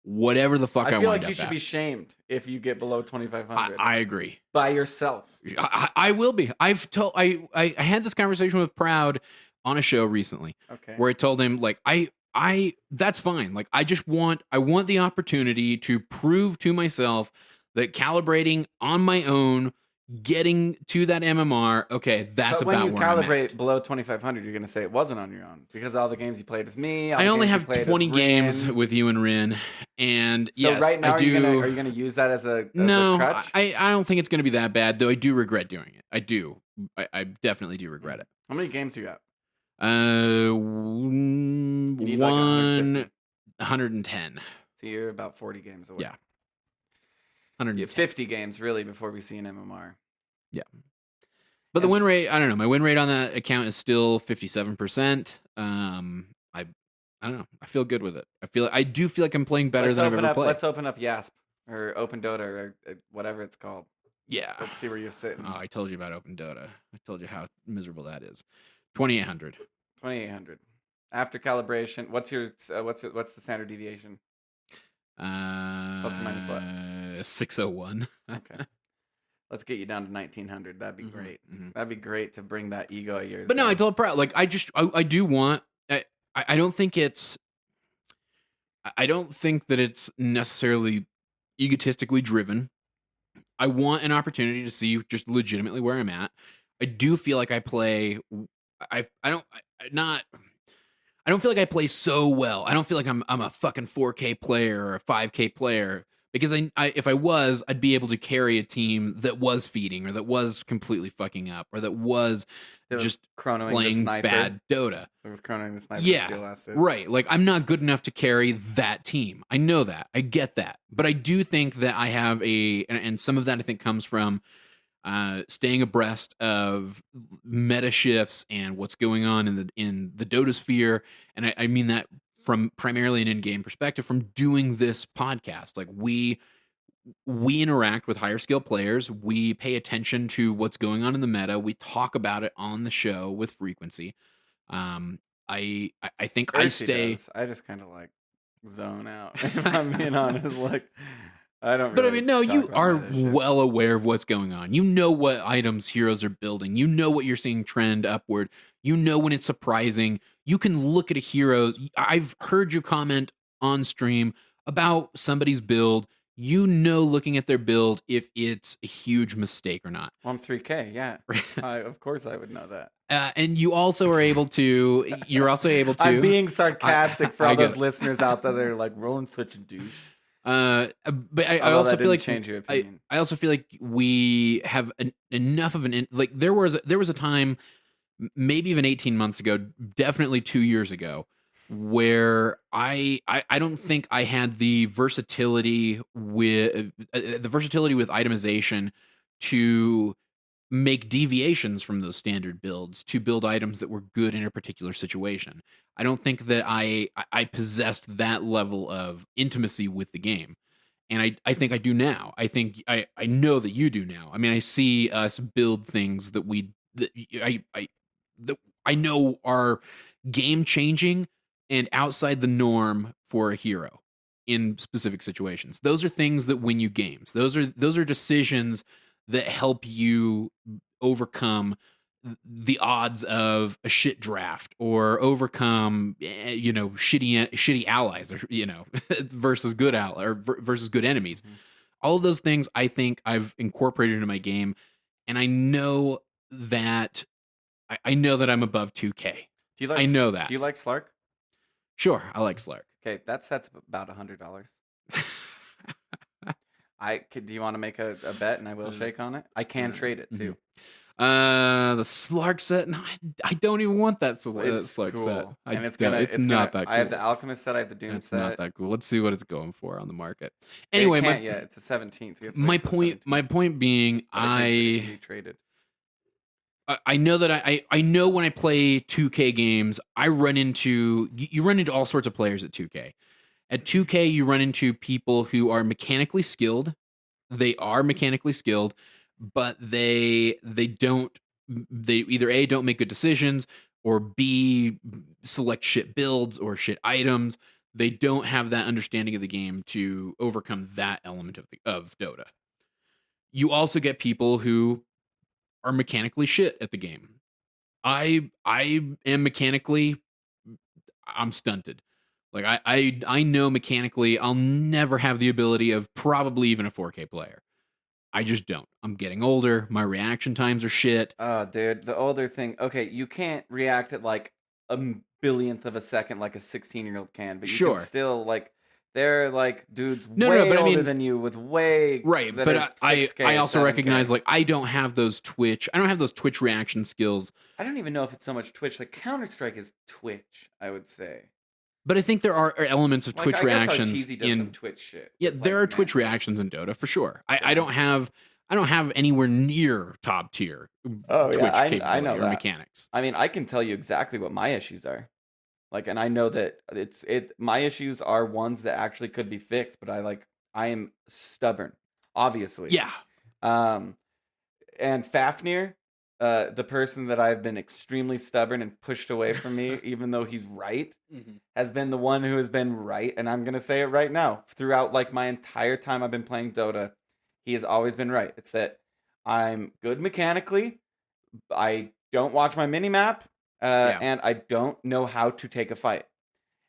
whatever the fuck I want. I feel like you should be shamed if you get below 2,500. I agree. By yourself. I will be. I had this conversation with Proud on a show recently. Okay. Where I told him like that's fine. Like I want the opportunity to prove to myself that calibrating on my own, getting to that MMR, okay, that's about where I'm at. When you calibrate below 2,500, you're going to say it wasn't on your own because all the games you played with me. I only have 20 games with you and Rin, and so yes, right now, I do. Are you going to use that as a crutch? I don't think it's going to be that bad. Though I do regret doing it. I do. I definitely do regret it. How many games you got? 110. So you're about 40 games away. Yeah. 50 games really before we see an MMR. Yeah. But the win rate, I don't know. My win rate on that account is still 57%. I don't know. I feel good with it. I do feel like I'm playing better than I've ever played. Let's open up YASP or Open Dota or whatever it's called. Yeah. Let's see where you're sitting. Oh, I told you about Open Dota. I told you how miserable that is. 2,800. 2,800. After calibration, what's the standard deviation? Plus or minus what? 601. Okay. Let's get you down to 1,900. That'd be great. Mm-hmm. That'd be great to bring that ego of yours. But no, I told Proud, like, I do want, I don't think that it's necessarily egotistically driven. I want an opportunity to see just legitimately where I'm at. I do feel like I play, I don't feel like I play so well. I don't feel like I'm a fucking 4K player or a 5K player Because if I was, I'd be able to carry a team that was feeding or that was completely fucking up or that was just playing bad Dota. It was chronoing the sniper to steal assets. Right. Like, I'm not good enough to carry that team. I know that. I get that. But I do think that I have and some of that I think comes from staying abreast of meta shifts and what's going on in the Dota sphere. And I mean that from primarily an in-game perspective, from doing this podcast. Like, we interact with higher skill players. We pay attention to what's going on in the meta. We talk about it on the show with frequency. I think I stay. I just kind of like zone out. If I'm being honest, like I don't. But I mean, no, you are well aware of what's going on. You know what items heroes are building. You know what you're seeing trend upward. You know when it's surprising. You can look at a hero. I've heard you comment on stream about somebody's build. You know, looking at their build, if it's a huge mistake or not. Well, I'm 3K, yeah. Of course I would know that. And you also are able to, you're also able to. I'm being sarcastic for all those listeners out there that are like, Roland's such a douche. But I also feel like change your opinion. I also feel like we have enough of like there was a time, maybe even 18 months ago, definitely 2 years ago, where I don't think I had the versatility with itemization to make deviations from those standard builds to build items that were good in a particular situation. I don't think that I possessed that level of intimacy with the game. And I think I do now. I think I know that you do now. I mean, I see us build things that I know are game changing and outside the norm for a hero in specific situations. Those are things that win you games. Those are decisions that help you overcome the odds of a shit draft or overcome, shitty allies or, versus good versus good enemies. Mm-hmm. All of those things I think I've incorporated into my game, and I know that I'm above 2K. I know that. Do you like Slark? Sure, I like Slark. Okay, that set's about $100. Do you want to make a bet and I will shake on it? I can trade it too. The Slark set. No, I don't even want that Slark cool. set. And it's not that cool. I have the Alchemist set. I have the Doom set. It's not that cool. Let's see what it's going for on the market. Anyway, it's the 17th. My point being, I traded. I know that I know when I play 2K games, you run into all sorts of players at 2K. At 2K, you run into people who are mechanically skilled. They are mechanically skilled, but they either A, don't make good decisions, or B, select shit builds or shit items. They don't have that understanding of the game to overcome that element of Dota. You also get people who are mechanically shit at the game. I am mechanically, I'm stunted. Like I know mechanically I'll never have the ability of probably even a 4K player. I just don't. I'm getting older. My reaction times are shit. Oh, dude, the older thing. Okay, you can't react at like a billionth of a second like a 16-year-old can, but you can still like. They're like dudes older than you with way right. But I also recognize like I don't have those Twitch reaction skills. I don't even know if it's so much Twitch. Like Counter-Strike is Twitch, I would say. But I think there are elements of Twitch reactions in some Twitch shit. Yeah, there are Twitch reactions in Dota for sure. I don't have anywhere near top tier Twitch capability I know or mechanics. I mean, I can tell you exactly what my issues are. Like, and I know that my issues are ones that actually could be fixed, but I am stubborn, obviously. Yeah. And Fafnir, the person that I've been extremely stubborn and pushed away from me, even though he's right, has been the one who has been right. And I'm going to say it right now. Throughout like my entire time I've been playing Dota, he has always been right. It's that I'm good mechanically. I don't watch my minimap. And I don't know how to take a fight.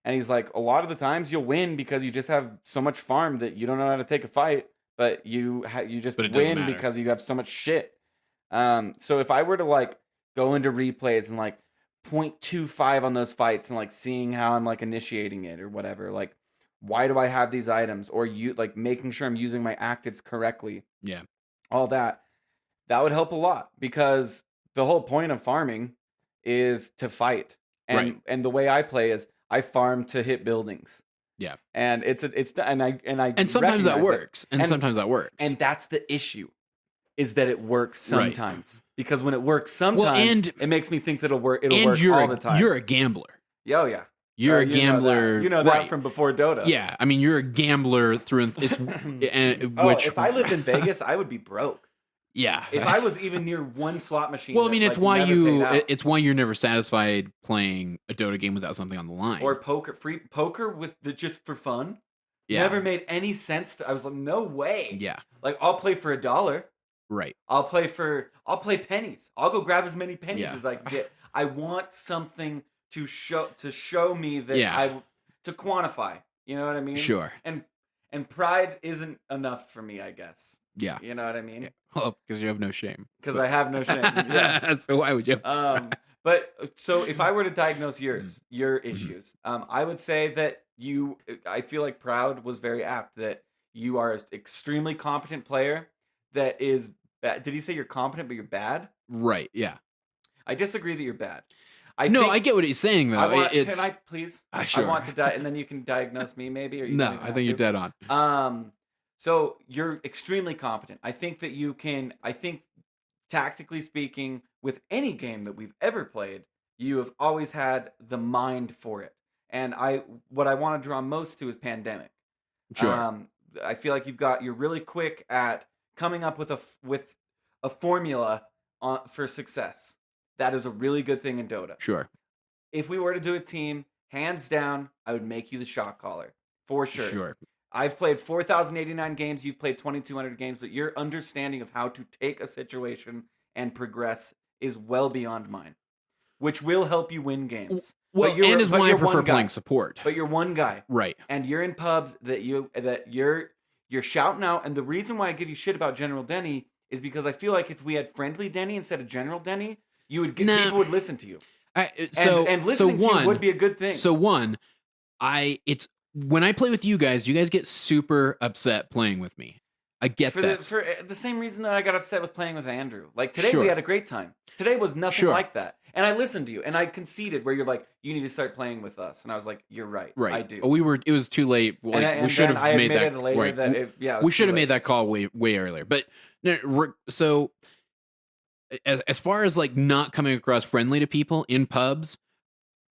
And he's like, a lot of the times you'll win because you just have so much farm that you don't know how to take a fight, but you just win because you have so much shit. So if I were to like go into replays and like 0.25 on those fights and like seeing how I'm like initiating it or whatever, like why do I have these items, or making sure I'm using my actives correctly. Yeah. All that would help a lot, because the whole point of farming is to fight. And the way I play is I farm to hit buildings. Yeah. And and sometimes that works. And sometimes that works. And that's the issue, is that it works sometimes. Because when it works sometimes, it makes me think that it'll work all the time. You're a gambler. Oh yeah. You're a gambler. You know that from before Dota. Yeah, I mean, you're a gambler through if I lived in Vegas, I would be broke. Yeah. If I was even near one slot machine. Well, I mean, it's why you're never satisfied playing a Dota game without something on the line. Or poker with just for fun. Yeah. Never made any sense. I was like, no way. Yeah. Like, I'll play for $1. Right. I'll play pennies. I'll go grab as many pennies as I can get. I want something to show me that to quantify. You know what I mean? Sure. And pride isn't enough for me, I guess. Yeah. You know what I mean? Yeah. Well, because you have no shame. Because I have no shame. Yeah. So why would you? But so if I were to diagnose your issues, I would say that I feel like Proud was very apt, that you are an extremely competent player that is bad. Did he say you're competent but you're bad? Right. Yeah. I disagree that you're bad. I get what he's saying though. Can I please? Sure. I want to die, and then you can diagnose me maybe. Or no, I think you're dead on. So you're extremely competent. I think that you can. I think tactically speaking, with any game that we've ever played, you have always had the mind for it. And what I want to draw most to is Pandemic. Sure. I feel like you're really quick at coming up with a formula for success. That is a really good thing in Dota. Sure. If we were to do a team, hands down, I would make you the shot caller. For sure. Sure. I've played 4,089 games. You've played 2,200 games. But your understanding of how to take a situation and progress is well beyond mine, which will help you win games. Well, and is why I prefer playing support. But you're one guy. Right. And you're in pubs that you're shouting out. And the reason why I give you shit about General Denny is because I feel like if we had Friendly Denny instead of General Denny, people would listen to you. And listening to you would be a good thing. So when I play with you guys get super upset playing with me. I get that. For the same reason that I got upset with playing with Andrew. Like today we had a great time. Today was nothing like that. And I listened to you and I conceded where you're like, you need to start playing with us. And I was like, you're right. Right. I do. It was too late. Like, we should have made that later. Right. We should have made that call way earlier. But so as far as like not coming across friendly to people in pubs,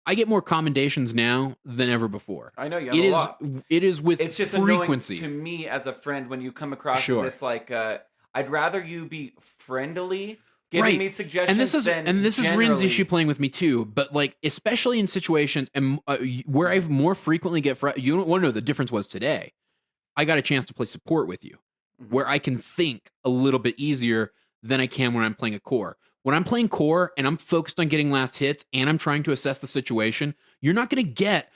I get more commendations now than ever before. I know you have a lot. It is with it's just frequency. To me as a friend when you come across this like I'd rather you be friendly giving me suggestions and this is Rin's issue playing with me too, but like especially in situations and where I more frequently get you don't want to know the difference was today. I got a chance to play support with you where I can think a little bit easier than I can when I'm playing a core. When I'm playing core and I'm focused on getting last hits and I'm trying to assess the situation, you're not going to get,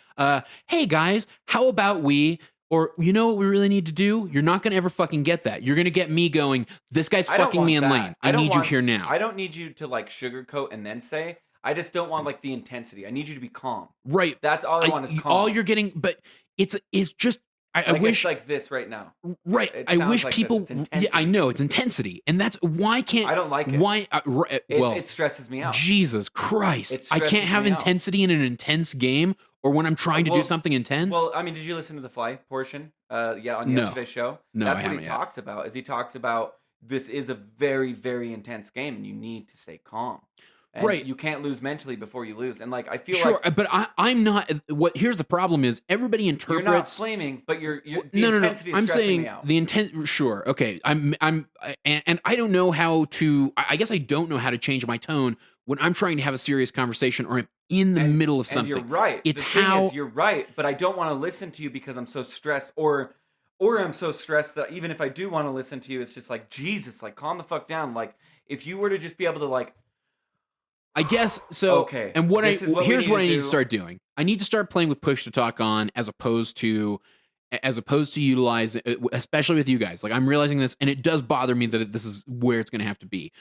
hey guys, how about we, or you know what we really need to do? You're not going to ever fucking get that. You're going to get me going, this guy's fucking me in lane. I need you here now. I don't need you to like sugarcoat and then say, I just don't want like the intensity. I need you to be calm. Right. That's all I want is calm. All you're getting, but it's just, I wish it's like this right now. Right. I wish like people. Yeah, I know it's intensity, and that's why can't I don't like it. Why? It stresses me out. Jesus Christ! I can't have intensity in an intense game, or when I'm trying to do something intense. Well, I mean, did you listen to the Fly portion? On yesterday's show. No, that's what he talks about. Is he talks about this is a very, very intense game, and you need to stay calm. And right, you can't lose mentally before you lose, and like I feel like, but I'm not. What here's the problem is everybody interprets. You're not flaming, but the intensity is stressing me out. The intent, sure, okay. And I don't know how to. I guess I don't know how to change my tone when I'm trying to have a serious conversation or I'm in the middle of something. And you're right. It's you're right, but I don't want to listen to you because I'm so stressed, or I'm so stressed that even if I do want to listen to you, it's just like Jesus, like calm the fuck down. Like if you were to just be able to like. I guess so. Okay. And here's what I need to start doing. I need to start playing with push to talk on as opposed to utilizing, especially with you guys. Like I'm realizing this, and it does bother me that this is where it's going to have to be.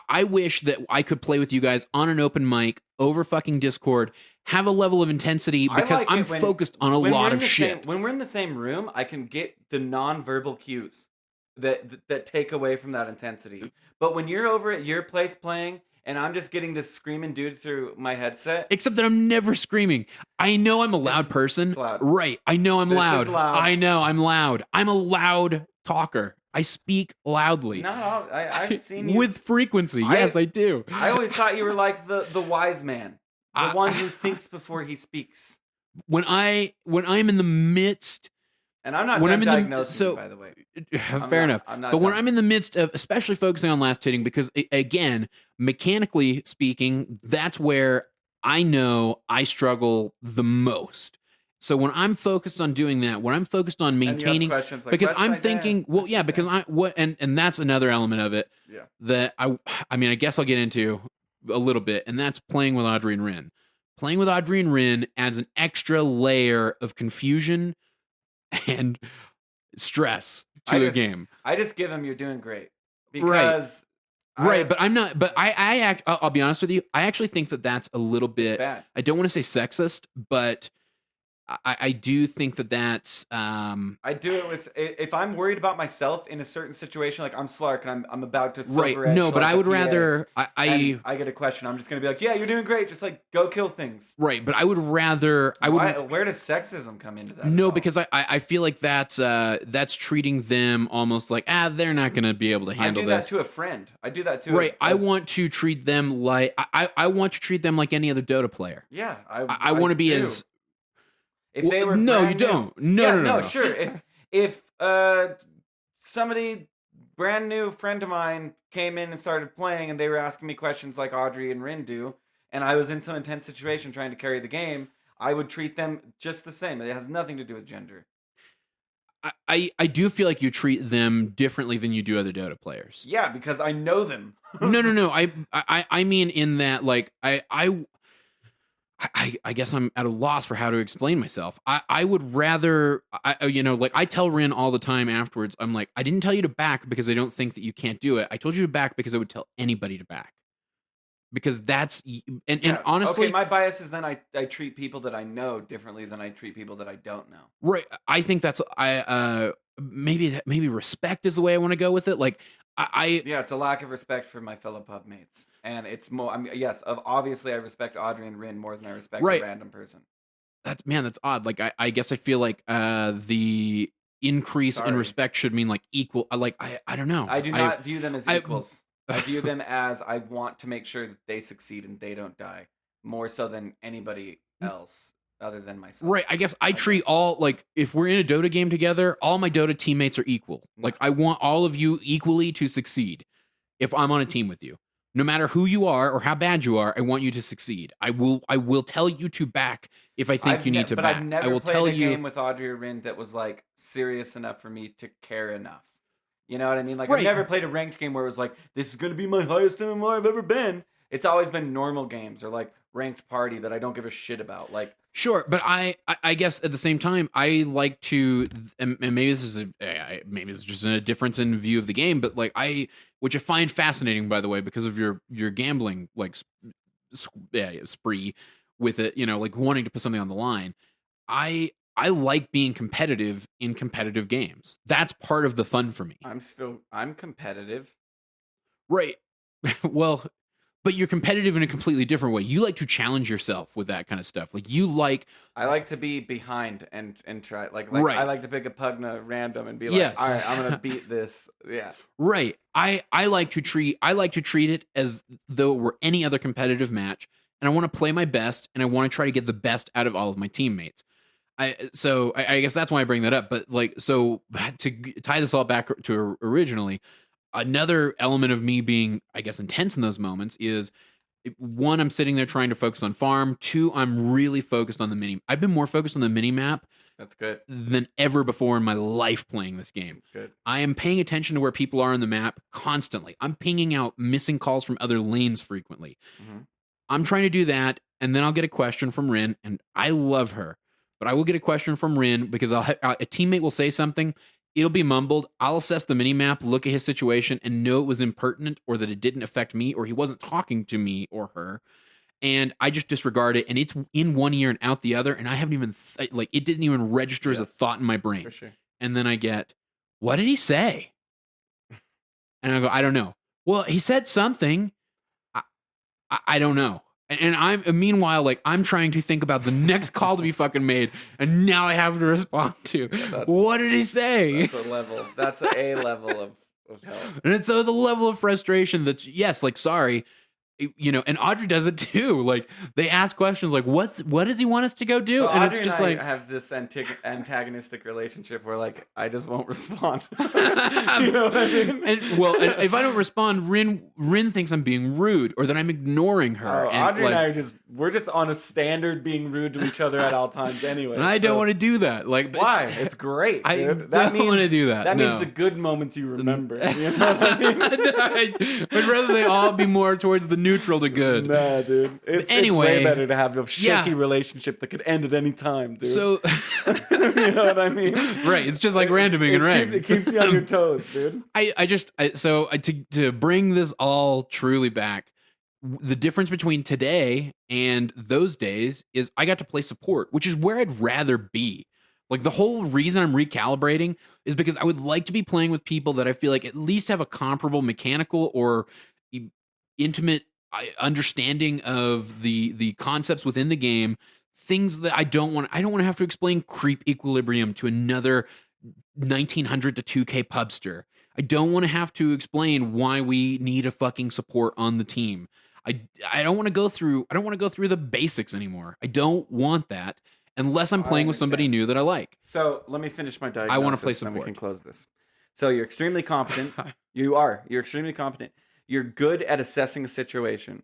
I wish that I could play with you guys on an open mic over fucking Discord, have a level of intensity, because I'm focused on a lot of shit. When we're in the same room, I can get the non-verbal cues that take away from that intensity. But when you're over at your place playing, and I'm just getting this screaming dude through my headset. Except that I'm never screaming. I know I'm a loud person. Loud. Right. I know I'm loud. Loud. I know I'm loud. I'm a loud talker. I speak loudly. No, I've seen you. With frequency. Yes, I do. I always thought you were like the wise man. The one who thinks before he speaks. When I'm in the midst... And I'm not done diagnosing you, by the way. Fair enough. But when I'm in the midst of, especially focusing on last hitting, because again, mechanically speaking, that's where I know I struggle the most. So when I'm focused on doing that, when I'm focused on maintaining, because I'm thinking, well, yeah, because and that's another element of it that I mean, I guess I'll get into a little bit, and that's playing with Audrey and Rin. Playing with Audrey and Rin adds an extra layer of confusion and stress to a game. I just give him, you're doing great. Because right, but I'm not. But I'll be honest with you. I actually think that that's a little bit. Bad. I don't want to say sexist, but I do think that that's. I do it with if I'm worried about myself in a certain situation, like I'm Slark and I'm about to silver edge. No, but I would rather. I get a question. I'm just gonna be like, yeah, you're doing great. Just like go kill things. Right, but I would rather. Where does sexism come into that? No, because I feel like that's treating them almost like they're not gonna be able to handle this. I do that to a friend. I do that to right. I want to treat them like I want to treat them like any other Dota player. Yeah, I want to be as. If they were no, you don't. No. Sure. If somebody brand new friend of mine came in and started playing, and they were asking me questions like Audrey and Rin do, and I was in some intense situation trying to carry the game, I would treat them just the same. It has nothing to do with gender. I do feel like you treat them differently than you do other Dota players. Yeah, because I know them. No. I mean in that, like, I guess I'm at a loss for how to explain myself. I would rather, like I tell Rin all the time afterwards, I'm like, I didn't tell you to back because I don't think that you can't do it. I told you to back because I would tell anybody to back. Because that's, and honestly. Okay, my bias is then I treat people that I know differently than I treat people that I don't know. Right. I think that's, maybe respect is the way I want to go with it. Like, yeah, it's a lack of respect for my fellow pub mates, and it's more. Obviously I respect Audrey and Rin more than I respect a random person. That's odd. Like I guess I feel like the increase in respect should mean like equal. Like I don't know. I do not view them as equals. I view them as I want to make sure that they succeed and they don't die more so than anybody else. Other than myself. Right. I guess I treat all, like, if we're in a Dota game together, all my Dota teammates are equal. Like, I want all of you equally to succeed if I'm on a team with you. No matter who you are or how bad you are, I want you to succeed. I will tell you to back if I think you need to back. But I've never played a game with Audrey or Rin that was, like, serious enough for me to care enough. You know what I mean? Like, I've never played a ranked game where it was like, this is going to be my highest MMR I've ever been. It's always been normal games or, like, ranked party that I don't give a shit about. Like, sure, but I guess at the same time I like to, and maybe this is just a difference in view of the game, but like which I find fascinating, by the way, because of your gambling like spree with it, like wanting to put something on the line. I like being competitive in competitive games. That's part of the fun for me. I'm competitive, right? Well. But you're competitive in a completely different way. You like to challenge yourself with that kind of stuff. Like I like to be behind and try. Like right. I like to pick a Pugna random and be like, all right, I'm gonna beat this. Yeah. Right. I like to treat it as though it were any other competitive match, and I want to play my best, and I want to try to get the best out of all of my teammates. I guess that's why I bring that up. But like, so to tie this all back to originally. Another element of me being, I guess, intense in those moments is, one, I'm sitting there trying to focus on farm. Two, I'm really focused on the mini. I've been more focused on the mini map. That's good. Than ever before in my life playing this game. That's good. I am paying attention to where people are on the map constantly. I'm pinging out missing calls from other lanes frequently. Mm-hmm. I'm trying to do that, and then I'll get a question from Rin, and I love her. But I will get a question from Rin because a teammate will say something, it'll be mumbled. I'll assess the mini-map, look at his situation, and know it was impertinent or that it didn't affect me or he wasn't talking to me or her. And I just disregard it, and it's in one ear and out the other, and I haven't even, it didn't even register as a thought in my brain. For sure. And then I get, what did he say? And I go, I don't know. Well, he said something. I don't know. And I'm meanwhile, I'm trying to think about the next call to be fucking made, and now I have to respond to what did he say? That's a level. That's a level of hell. And it's so the level of frustration that's sorry. And Audrey does it too. They ask questions what does he want us to go do? Well, and Audrey it's just and I have this antagonistic relationship where I just won't respond. You know what I mean? And if I don't respond, Rin thinks I'm being rude or that I'm ignoring her. Audrey and I we're just on a standard being rude to each other at all times anway. And I don't want to do that. Why? It's great, dude. I don't want to do that. That means the good moments you remember. You know what I mean? I'd rather they all be more towards the neutral to good. Nah, dude. It's way better to have a shaky relationship that could end at any time, dude. So, you know what I mean? Right. It's just like randoming and rain. It keeps you on your toes, dude. To bring this all truly back, the difference between today and those days is I got to play support, which is where I'd rather be. The whole reason I'm recalibrating is because I would like to be playing with people that I feel like at least have a comparable mechanical or intimate understanding of the concepts within the game, things that I don't want to have to explain creep equilibrium to another 1900 to 2K pubster. I don't want to have to explain why we need a fucking support on the team. I don't want to go through the basics anymore. I don't want that unless I'm playing with somebody new that I like. So let me finish my diagnosis. I want to play support. And then we can close this. So you're extremely competent. You're extremely competent. You're good at assessing a situation.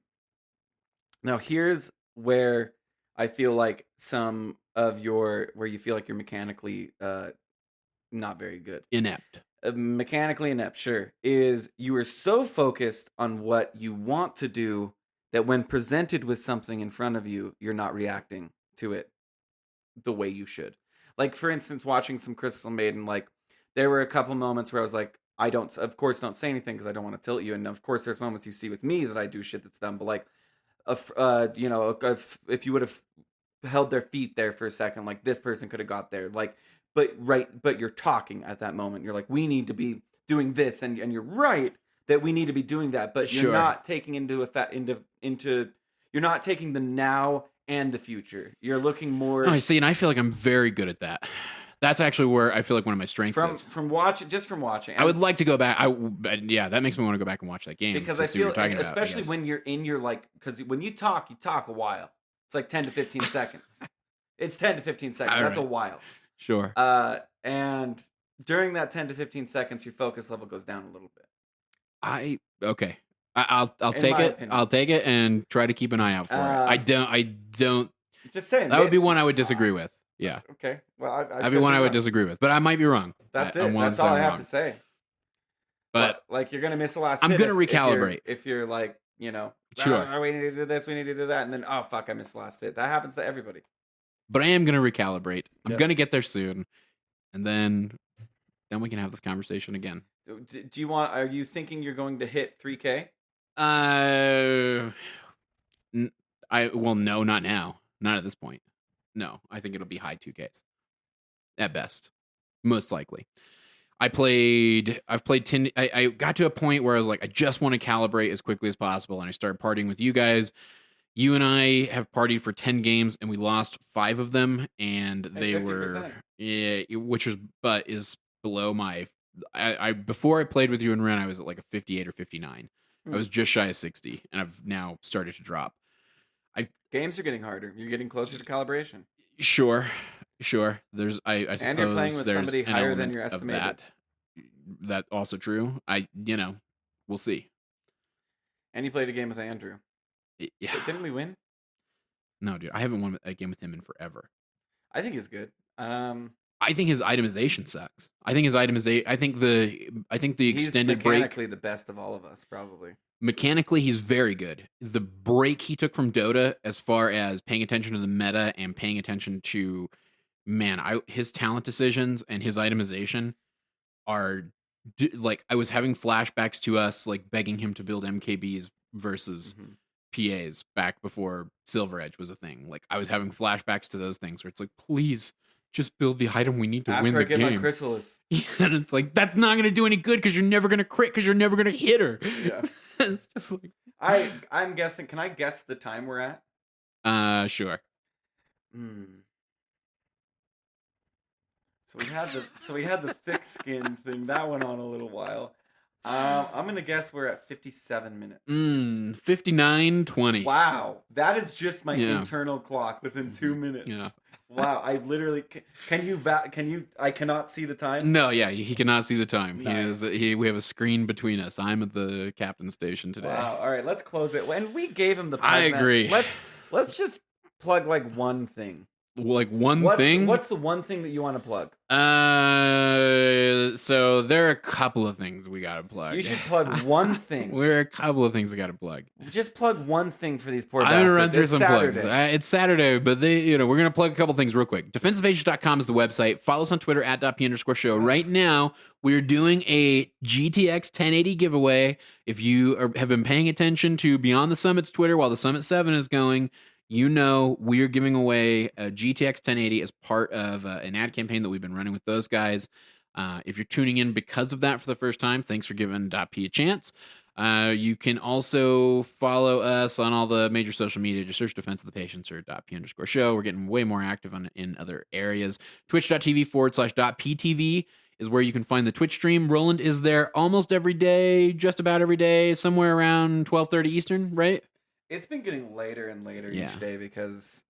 Now, here's where I feel like where you feel like you're mechanically not very good. Inept. Mechanically inept, sure, is you are so focused on what you want to do that when presented with something in front of you, you're not reacting to it the way you should. For instance, watching some Crystal Maiden, there were a couple moments where I was like, of course, don't say anything because I don't want to tilt you. And of course, there's moments you see with me that I do shit that's dumb. But if you would have held their feet there for a second, this person could have got there. But you're talking at that moment. You're like, we need to be doing this, and you're right that we need to be doing that. But you're not taking you're not taking the now and the future. You're looking more. Oh, I see, and I feel like I'm very good at that. That's actually where I feel like one of my strengths is. From watching. I would like to go back. That makes me want to go back and watch that game. Because I feel, especially when you're in your, because when you talk a while. It's 10 to 15 seconds. It's 10 to 15 seconds. That's a while. Sure. And during that 10 to 15 seconds, your focus level goes down a little bit. Okay. I'll take it. Opinion. I'll take it and try to keep an eye out for it. I don't. Just saying. That would be one I would disagree with. Yeah. Okay. Well, that'd be one I would disagree with, but I might be wrong. That's it. That's all I have to say. But you're gonna miss the last. I'm gonna recalibrate. If you're sure. We need to do this. We need to do that, and then oh fuck, I missed the last hit. That happens to everybody. But I am gonna recalibrate. I'm gonna get there soon, and then we can have this conversation again. Do you want? Are you thinking you're going to hit 3K? No, not now. Not at this point. No, I think it'll be high 2Ks at best, most likely. I've played 10. I got to a point where I was like, I just want to calibrate as quickly as possible, and I started partying with you guys. You and I have partied for 10 games, and we lost 5 of them, and they 50%. Were is below my. Before I played with you and Ren, I was at a 58 or 59. I was just shy of 60, and I've now started to drop. Games are getting harder. You're getting closer to calibration. Sure. There's I suppose and you're playing with somebody higher than your estimated. That also true. We'll see. And you played a game with Andrew. Yeah. But didn't we win? No, dude. I haven't won a game with him in forever. I think he's good. I think his itemization sucks. I think the extended he's break. Mechanically the best of all of us, probably. Mechanically, he's very good. The break he took from Dota, as far as paying attention to the meta and paying attention to, his talent decisions and his itemization, are like I was having flashbacks to us like begging him to build MKBs versus PAs back before Silver Edge was a thing. Like I was having flashbacks to those things where it's like, please just build the item we need to win the game. After I get my Chrysalis. And it's like, that's not going to do any good because you're never going to crit because you're never going to hit her. Yeah. It's just like... I'm guessing, can I guess the time we're at? Sure. So we had the thick skin thing. That went on a little while. I'm going to guess we're at 57 minutes. 59:20. Wow. That is just my internal clock within 2 minutes. Yeah. Wow. I literally I cannot see the time. No, yeah, he cannot see the time. Nice. We have a screen between us. I'm at the captain's station today. Wow. All right, let's close it. And we gave him the plug. I agree. Let's just plug like one thing. Like one thing? What's the one thing that you want to plug? So there are a couple of things we gotta plug. You should plug one thing. There are a couple of things we gotta plug. Just plug one thing for these poor bastards. I'm gonna run through some plugs. It's Saturday, but we're gonna plug a couple things real quick. Defensivepatients.com is the website. Follow us on Twitter at @p_show. Right now, we're doing a GTX 1080 giveaway. If you have been paying attention to Beyond the Summit's Twitter while the Summit 7 is going, we're giving away a GTX 1080 as part of an ad campaign that we've been running with those guys. If you're tuning in because of that for the first time, thanks for giving .p a chance. You can also follow us on all the major social media. Just search Defense of the Patients or .p_show. We're getting way more active in other areas. Twitch.tv/.ptv is where you can find the Twitch stream. Roland is there almost every day, just about every day, somewhere around 12:30 Eastern, right? It's been getting later and later each day because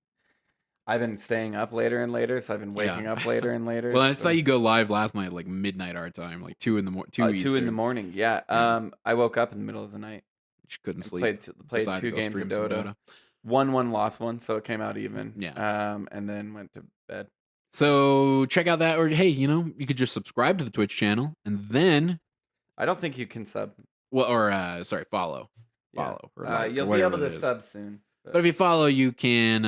I've been staying up later and later, so I've been waking up later and later. Well, I saw you go live last night, like midnight our time, like 2 in the morning. 2 in the morning, yeah. I woke up in the middle of the night. Just couldn't sleep. Played 2 games of Dota. Won one, lost one, so it came out even. Yeah. And then went to bed. So check out that, or hey, you could just subscribe to the Twitch channel, and then... I don't think you can sub. Well, or, follow. Follow. Yeah. You'll be able to sub soon. But if you follow, you can,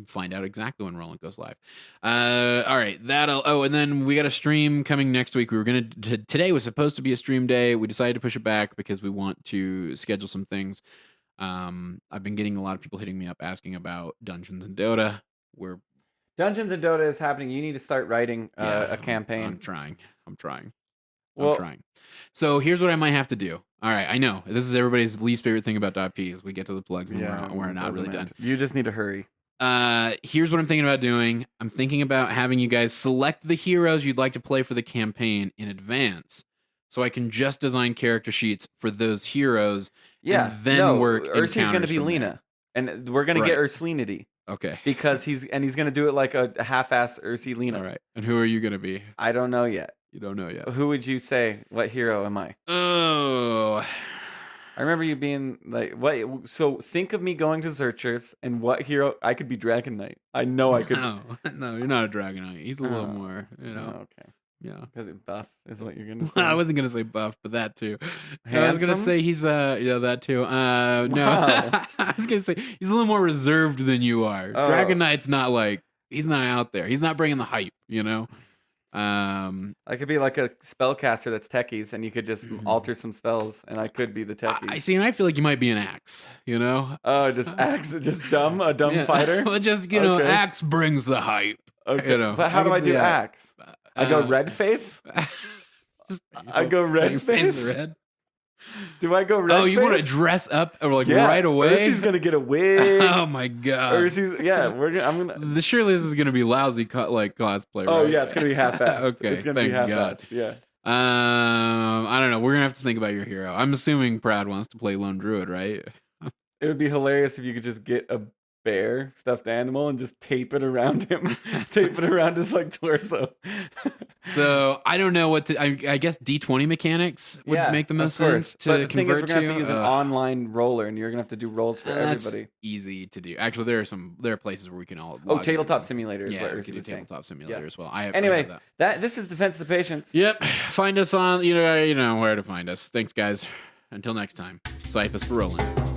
find out exactly when Roland goes live. All right. And then we got a stream coming next week. We were today was supposed to be a stream day. We decided to push it back because we want to schedule some things. I've been getting a lot of people hitting me up asking about Dungeons and Dota. Dungeons and Dota is happening. You need to start writing a campaign. I'm trying. I'm trying. So here's what I might have to do. All right, I know this is everybody's least favorite thing about .p is we get to the plugs and we're not really done. You just need to hurry. Here's what I'm thinking about doing. I'm thinking about having you guys select the heroes you'd like to play for the campaign in advance, so I can just design character sheets for those heroes. Yeah, and then work. Ursi's going to be Lena, and we're going to get Ursalinity. Okay. Because he's going to do it like a half-ass Ursi Lena. All right. And who are you going to be? I don't know yet. You don't know yet. Who would you say? What hero am I? Oh. I remember you being like, what? So think of me going to Searchers and what hero? I could be Dragon Knight. I know I could. No, you're not a Dragon Knight. He's a little more, okay. Yeah. Because buff is what you're going to say. I wasn't going to say buff, but that too. Handsome? I was going to say he's, that too. No. I was going to say he's a little more reserved than you are. Oh. Dragon Knight's not like, he's not out there. He's not bringing the hype, I could be like a spellcaster that's techies, and you could just alter some spells, and I could be the techies. I see, and I feel like you might be an axe, Oh, just axe, just a dumb fighter? Well, just, axe brings the hype. Okay, but how do I do axe? I go red face? I go red face? Red? Do I go red face? Oh, you want to dress up right away? Ursi's going to get a wig. Oh, my God. Surely this is going to be lousy cosplay, Oh, right? yeah, it's going to be half-assed. Okay, it's going to be half-assed, yeah. I don't know. We're going to have to think about your hero. I'm assuming Prad wants to play Lone Druid, right? It would be hilarious if you could just get a bear stuffed animal and just tape it around him. Tape it around his torso. So I don't know what to. I guess D20 mechanics would make the most sense to but the thing is, we're convert gonna have to use an online roller, and you're gonna have to do rolls for everybody. Easy to do. Actually, there are places where we can all. Tabletop Simulator is what we can do Tabletop Simulator as well. Anyway, this is Defense of the Patients. Yep. Find us on you know where to find us. Thanks, guys. Until next time. Cyphus for Roland.